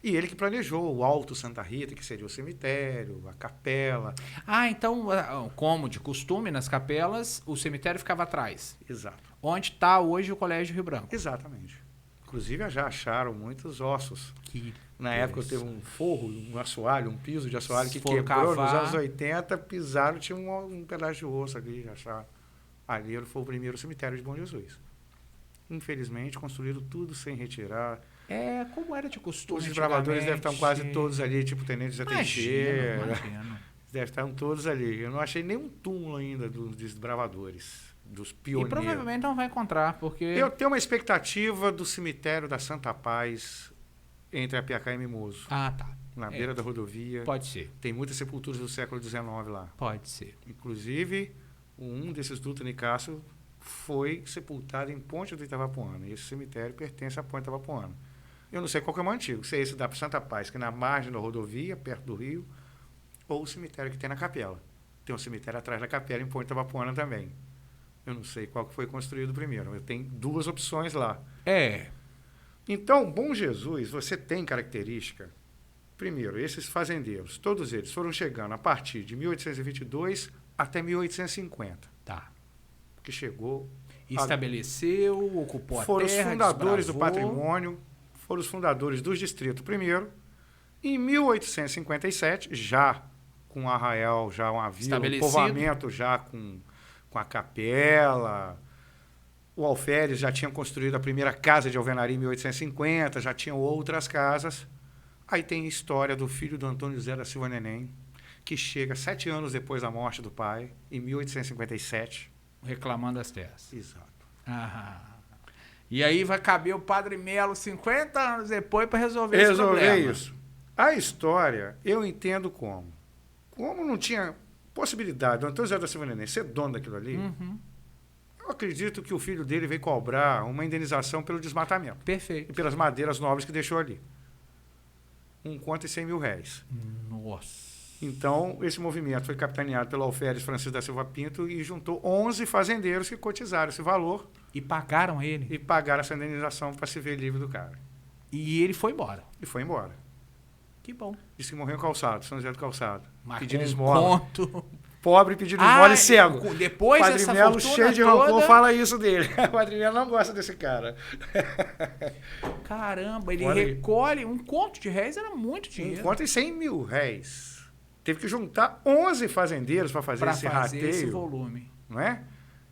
E ele que planejou o Alto Santa Rita, que seria o cemitério, a capela. Então, como de costume, nas capelas, o cemitério ficava atrás. Exato. Onde está hoje o Colégio Rio Branco. Exatamente. Inclusive, já acharam muitos ossos. Na época, teve um forro, um assoalho, um piso de assoalho que quebrou nos anos 80, pisaram, tinha um pedaço de osso ali, já acharam. Ali foi o primeiro cemitério de Bom Jesus. Infelizmente, construíram tudo sem retirar. Como era de costume. Os desbravadores devem estar quase todos ali, tipo Tenente Zé Teixeira. Devem estar todos ali. Eu não achei nenhum túmulo ainda dos desbravadores, dos pioneiros. E provavelmente não vai encontrar, porque... Eu tenho uma expectativa do cemitério da Santa Paz entre Apiacá e Mimoso. Tá. Na beira da rodovia. Pode ser. Tem muitas sepulturas do século XIX lá. Pode ser. Inclusive, um desses Dutra Nicásio foi sepultado em Ponte do Itabapoana. E esse cemitério pertence à Ponte do Itabapoana. Eu não sei qual que é o mais antigo, se é esse da Santa Paz, que é na margem da rodovia, perto do rio, ou o cemitério que tem na capela. Tem um cemitério atrás da capela em Ponte Itabapoana também. Eu não sei qual que foi construído primeiro. Eu tenho duas opções lá. Então, Bom Jesus, você tem característica. Primeiro, esses fazendeiros, todos eles foram chegando a partir de 1822 até 1850. Tá. Que chegou... Estabeleceu, ocupou a terra, foram os fundadores do desbravou. patrimônio, foram os fundadores do distrito primeiro. Em 1857, já com Arraial, já uma vila, um povoamento já com a capela. O alferes já tinha construído a primeira casa de alvenaria em 1850, já tinham outras casas. Aí tem a história do filho do Antônio José da Silva Neném, que chega 7 anos depois da morte do pai, em 1857. Reclamando as terras. Exato. Ah. E aí vai caber o Padre Melo 50 anos depois para resolver esse problema. Resolver isso. A história, eu entendo como. Como não tinha possibilidade do Antônio José da Silva Neném ser dono daquilo ali, eu acredito que o filho dele veio cobrar uma indenização pelo desmatamento. Perfeito. E pelas madeiras nobres que deixou ali. 1 conto e 100 mil reais. Nossa. Então, esse movimento foi capitaneado pelo alferes Francisco da Silva Pinto e juntou 11 fazendeiros que cotizaram esse valor. E pagaram ele. E pagaram essa indenização para se ver livre do cara. E ele foi embora. E foi embora. Que bom. Disse que morreu em Calçado, São José do Calçado. Mas Pedindo com esmola. conto. Pobre pedindo esmola e cego. Depois Padre dessa Melo, fortuna cheio de toda... rancor, fala isso dele. O Padre Melo não gosta desse cara. Caramba, ele Olha, recolhe... Um conto de réis era muito dinheiro. 1 conto e 100 mil réis. Teve que juntar 11 fazendeiros para fazer esse rateio. Esse volume. Não é?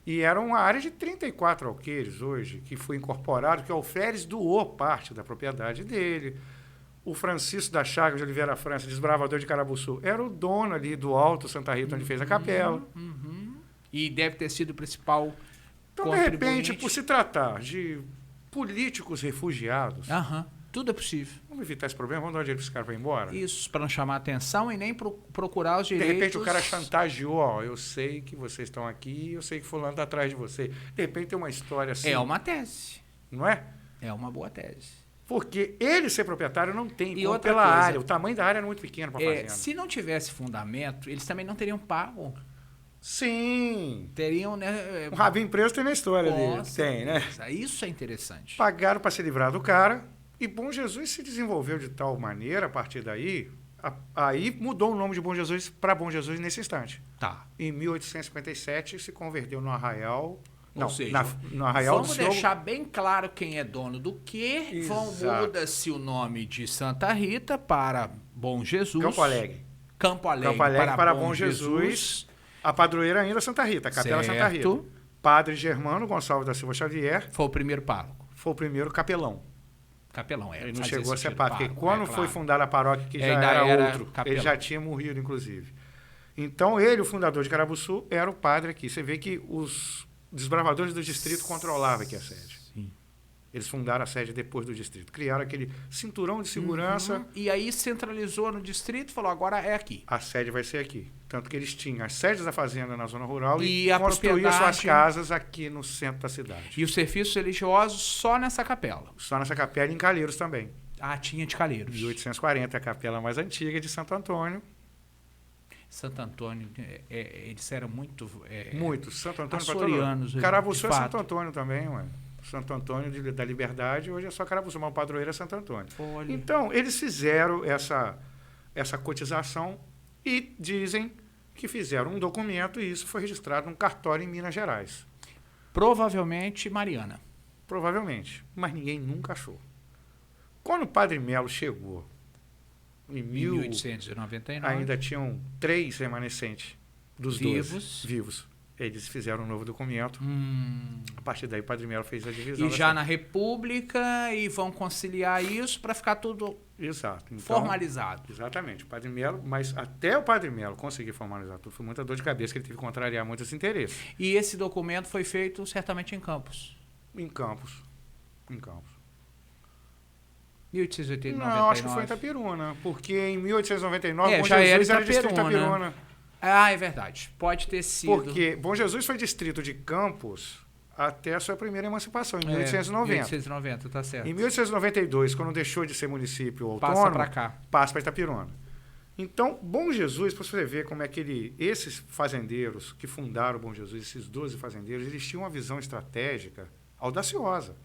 E era uma área de 34 alqueires hoje, que foi incorporado, que o alferes doou parte da propriedade dele. O Francisco da Chagas de Oliveira França, desbravador de Carabuçu, era o dono ali do Alto Santa Rita, onde fez a capela. E deve ter sido o principal Então, de repente, por se tratar de políticos refugiados, tudo é possível. vamos evitar esse problema, vamos dar dinheiro para esse cara para ir embora? Isso, para não chamar atenção e nem procurar os De direitos. repente, o cara chantageou, ó, eu sei que vocês estão aqui, eu sei que fulano está atrás de você. De repente, tem uma história assim. É uma tese. Não é? É uma boa tese. Porque ele ser proprietário não tem, E outra pela coisa, área. O tamanho da área era muito pequeno para fazenda. Se não tivesse fundamento, eles também não teriam pago. Sim. Teriam, né? Um rabinho preso tem na história dele. Tem, né? Isso é interessante. Pagaram para se livrar do cara. E Bom Jesus se desenvolveu de tal maneira, a partir daí, aí mudou o nome de Bom Jesus para Bom Jesus nesse instante. Tá. Em 1857 se converteu no Arraial. Não, Ou seja, no Arraial vamos deixar bem claro quem é dono do quê. Muda-se o nome de Santa Rita para Bom Jesus. Campo Alegre. Campo Alegre para Bom Jesus. A padroeira ainda Santa Rita, a Capela Santa Rita. Padre Germano Gonçalves da Silva Xavier. Foi o primeiro pároco. Foi o primeiro capelão. Capelão, ele não chegou a ser padre, porque quando foi fundada a paróquia, que já era outro, capelão. Ele já tinha morrido, inclusive. Então, ele, o fundador de Carabuçu, era o padre aqui. Você vê que os desbravadores do distrito controlavam aqui a sede. Sim. Eles fundaram a sede depois do distrito. Criaram aquele cinturão de segurança. E aí centralizou no distrito e falou, agora é aqui. A sede vai ser aqui. Tanto que eles tinham as sedes da fazenda na zona rural e construíam suas casas aqui no centro da cidade. E os serviços religiosos só nessa capela? Só nessa capela e em Calheiros também. Ah, tinha de Calheiros. 1840, a capela mais antiga de Santo Antônio. Santo Antônio, eles eram muito... muito. Santo Antônio açorianos. Carabuçu é Santo Antônio também, ué. Santo Antônio da Liberdade, hoje é só Carabuçu, mas o padroeiro é Santo Antônio. Olha. Então, eles fizeram essa cotização e dizem que fizeram um documento e isso foi registrado num cartório em Minas Gerais. Provavelmente Mariana. Provavelmente, mas ninguém nunca achou. Quando o Padre Melo chegou, em 1899, ainda tinham 3 remanescentes dos vivos. Eles fizeram um novo documento. A partir daí, o Padre Melo fez a divisão. E já na República, e vão conciliar isso para ficar tudo então, formalizado. Exatamente. O Padre Melo, mas até o Padre Melo conseguir formalizar tudo, foi muita dor de cabeça, que ele teve que contrariar muitos interesses. E esse documento foi feito certamente em Campos? Em Campos. 1899. Não, acho que foi em Itapiruna, porque em 1899 Bom já Jesus era distrito de Itapiruna. Ah, é verdade. Pode ter sido. Porque Bom Jesus foi distrito de Campos até a sua primeira emancipação, em 1890. 1890, tá certo. Em 1892, quando deixou de ser município autônomo, passa para cá. Passa para Itapiruna. Então, Bom Jesus, para você ver como é que esses fazendeiros que fundaram Bom Jesus, esses 12 fazendeiros, eles tinham uma visão estratégica audaciosa.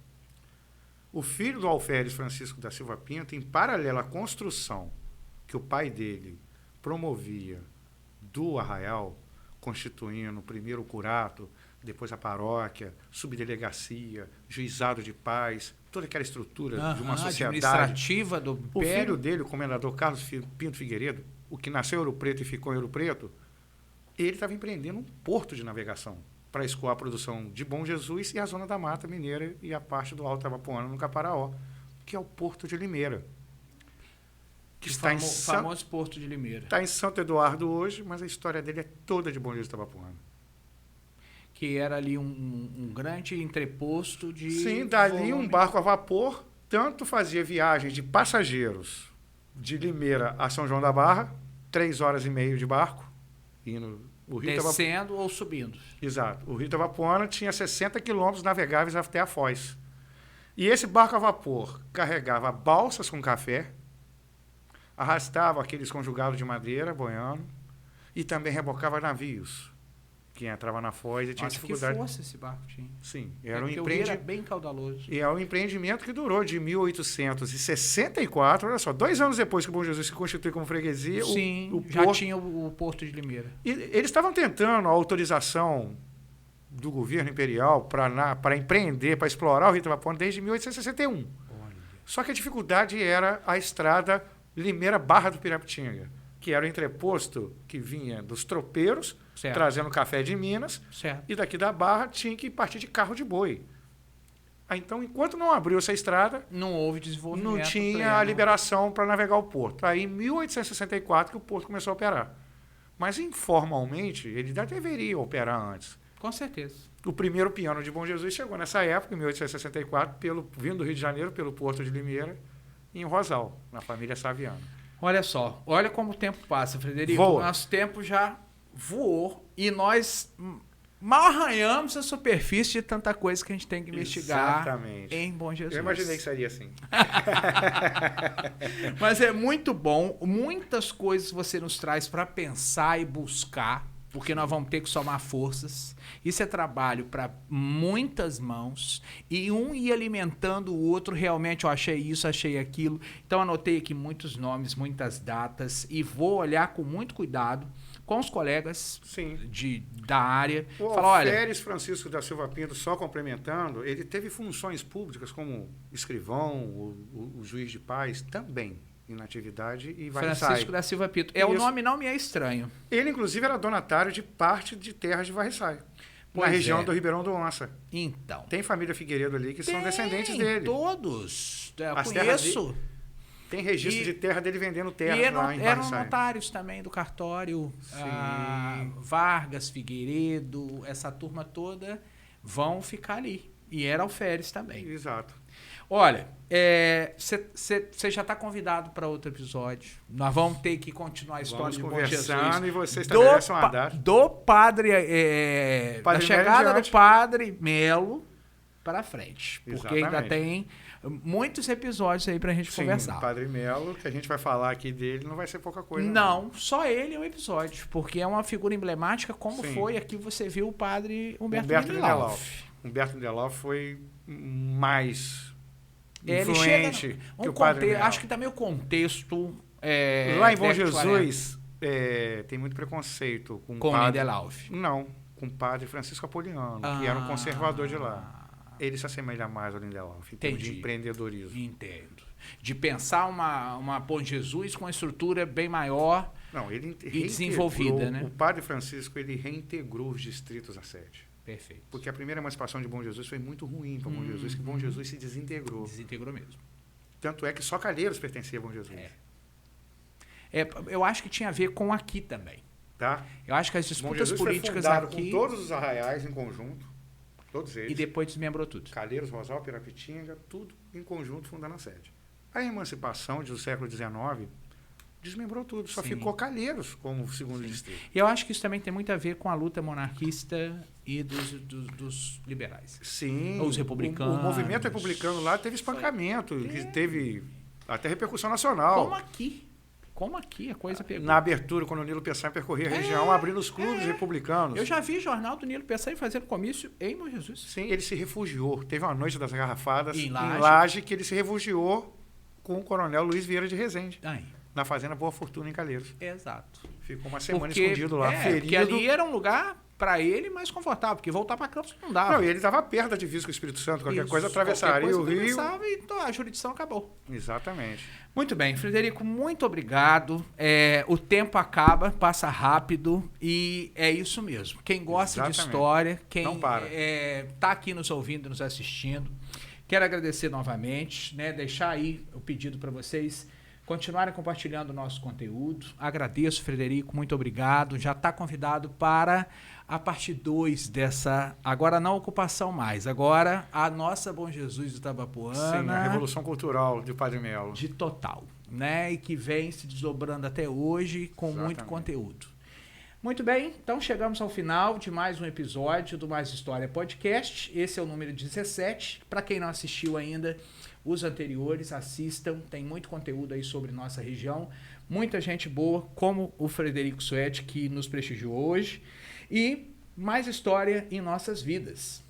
O filho do alferes Francisco da Silva Pinto, em paralelo à construção que o pai dele promovia do Arraial, constituindo primeiro o curato, depois a paróquia, subdelegacia, juizado de paz, toda aquela estrutura de uma sociedade administrativa do o filho dele, o comendador Carlos Pinto Figueiredo, o que nasceu em Ouro Preto e ficou em Ouro Preto, ele estava empreendendo um porto de navegação para escoar a produção de Bom Jesus e a zona da Mata Mineira e a parte do Alto Tabapuano no Caparaó, que é o Porto de Limeira. que está em famoso Porto de Limeira. Está em Santo Eduardo hoje, mas a história dele é toda de Bom Jesus de Itabapoana. Que era ali um grande entreposto de... Sim, dali volume. um barco a vapor, tanto fazia viagens de passageiros de Limeira a São João da Barra, 3 horas e meia de barco, indo o Rio descendo ou subindo. Exato. O Rio Itabapoana tinha 60 quilômetros navegáveis até a Foz. E esse barco a vapor carregava balsas com café, arrastava aqueles conjugados de madeira, boiano, e também rebocava navios, que entrava na Foz e tinha dificuldade. Que força esse barco tinha. Sim, era o rio era bem caudaloso. E é um empreendimento que durou de 1864, olha só, 2 anos depois que o Bom Jesus se constitui como freguesia. Sim, o já porto, tinha o Porto de Limeira. E eles estavam tentando a autorização do governo imperial para empreender, para explorar o Rio Itabapoana desde 1861. Olha. Só que a dificuldade era a estrada Limeira-Barra do Pirapitinga, que era o entreposto que vinha dos tropeiros, certo, trazendo café de Minas, certo, e daqui da Barra tinha que partir de carro de boi. Então, enquanto não abriu essa estrada, não houve desenvolvimento, não tinha a liberação para navegar o porto. Aí, em 1864, que o porto começou a operar. Mas, informalmente, ele já deveria operar antes. Com certeza. O primeiro piano de Bom Jesus chegou nessa época, em 1864, vindo do Rio de Janeiro, pelo Porto de Limeira, em Rosal, na família Saviano. Olha só, olha como o tempo passa, Frederico. Voa. Nosso tempo já voou e nós mal arranhamos a superfície de tanta coisa que a gente tem que investigar. Exatamente. Em Bom Jesus. Eu imaginei que seria assim. Mas é muito bom, muitas coisas você nos traz para pensar e buscar, porque nós vamos ter que somar forças. Isso é trabalho para muitas mãos e um ir alimentando o outro. Realmente eu achei isso, achei aquilo. Então anotei aqui muitos nomes, muitas datas e vou olhar com muito cuidado com os colegas da área. O Alferes Francisco da Silva Pinto, só complementando, ele teve funções públicas como escrivão, o juiz de paz, também em atividade e vai Francisco da Silva Pinto. O nome não me é estranho. Ele, inclusive, era donatário de parte de terras de Varriçai, na região do Ribeirão do Onça. Então. Tem família Figueiredo ali que são descendentes dele. Todos. Eu conheço. Tem registro de terra dele vendendo terra lá em Varriçai. Eram notários também do cartório. Vargas, Figueiredo, essa turma toda vão ficar ali. E era Alferes também. Exato. Olha, você já está convidado para outro episódio. Nós vamos ter que continuar a história de Bom Jesus. E você estabelece uma data. Do padre, da chegada do Padre Melo para frente. Porque ainda tem muitos episódios aí para a gente conversar. O Padre Melo, que a gente vai falar aqui dele, não vai ser pouca coisa. Não, só ele é um episódio. Porque é uma figura emblemática, como foi aqui você viu o Padre Humberto Lindelof. Humberto Lindelof foi mais... Ele influente que o Padre Melo. Acho que também o contexto lá em Bom Jesus tem muito preconceito com o padre Lindelof. Não, com o Padre Francisco Apoliano, que era um conservador de lá. Ele se assemelha mais ao Lindelof, em termos de empreendedorismo. Entendo. De pensar uma Bom Jesus com uma estrutura bem maior e desenvolvida, né? O Padre Francisco ele reintegrou os distritos à sede. Perfeito. Porque a primeira emancipação de Bom Jesus foi muito ruim para Bom Jesus, que Bom Jesus se desintegrou. Desintegrou mesmo. Tanto é que só Calheiros pertencia a Bom Jesus. Eu acho que tinha a ver com aqui também. Tá? Eu acho que as disputas políticas foi aqui... com todos os arraiais em conjunto, todos eles. E depois desmembrou tudo. Calheiros, Rosal, Pirapitinga, tudo em conjunto fundando a sede. A emancipação do século XIX desmembrou tudo, só ficou Calheiros como segundo distrito. E eu acho que isso também tem muito a ver com a luta monarquista e dos liberais. Sim. Ou os republicanos. O movimento republicano lá teve espancamento, que teve até repercussão nacional. Como aqui a coisa pegou. Na abertura, quando o Nilo Peçanha percorria a região, abrindo os clubes republicanos. Eu já vi jornal do Nilo Peçanha fazendo comício em Bom Jesus. Sim, ele se refugiou. Teve uma noite das garrafadas em Laje que ele se refugiou com o coronel Luiz Vieira de Rezende. Na fazenda Boa Fortuna, em Calheiros. Exato. Ficou uma semana escondido lá, ferido. Porque ali era um lugar, para ele, mais confortável, porque voltar para Campos não dava. Não, e ele estava perto da divisa com o Espírito Santo, qualquer coisa atravessaria o rio. E a jurisdição acabou. Exatamente. Muito bem, Frederico, muito obrigado. O tempo acaba, passa rápido e é isso mesmo. Quem gosta de história, quem está aqui nos ouvindo, nos assistindo, quero agradecer novamente, né? Deixar aí o pedido para vocês continuarem compartilhando o nosso conteúdo. Agradeço, Frederico, muito obrigado. Já está convidado para a parte 2 dessa, agora não ocupação mais, agora a nossa Bom Jesus de Itabapoana. Sim, a Revolução Cultural de Padre Melo. De total, né? E que vem se desdobrando até hoje com muito conteúdo. Muito bem, então chegamos ao final de mais um episódio do Mais História Podcast. Esse é o número 17. Para quem não assistiu ainda, os anteriores, assistam. Tem muito conteúdo aí sobre nossa região. Muita gente boa, como o Frederico Suete, que nos prestigiou hoje. E mais história em nossas vidas.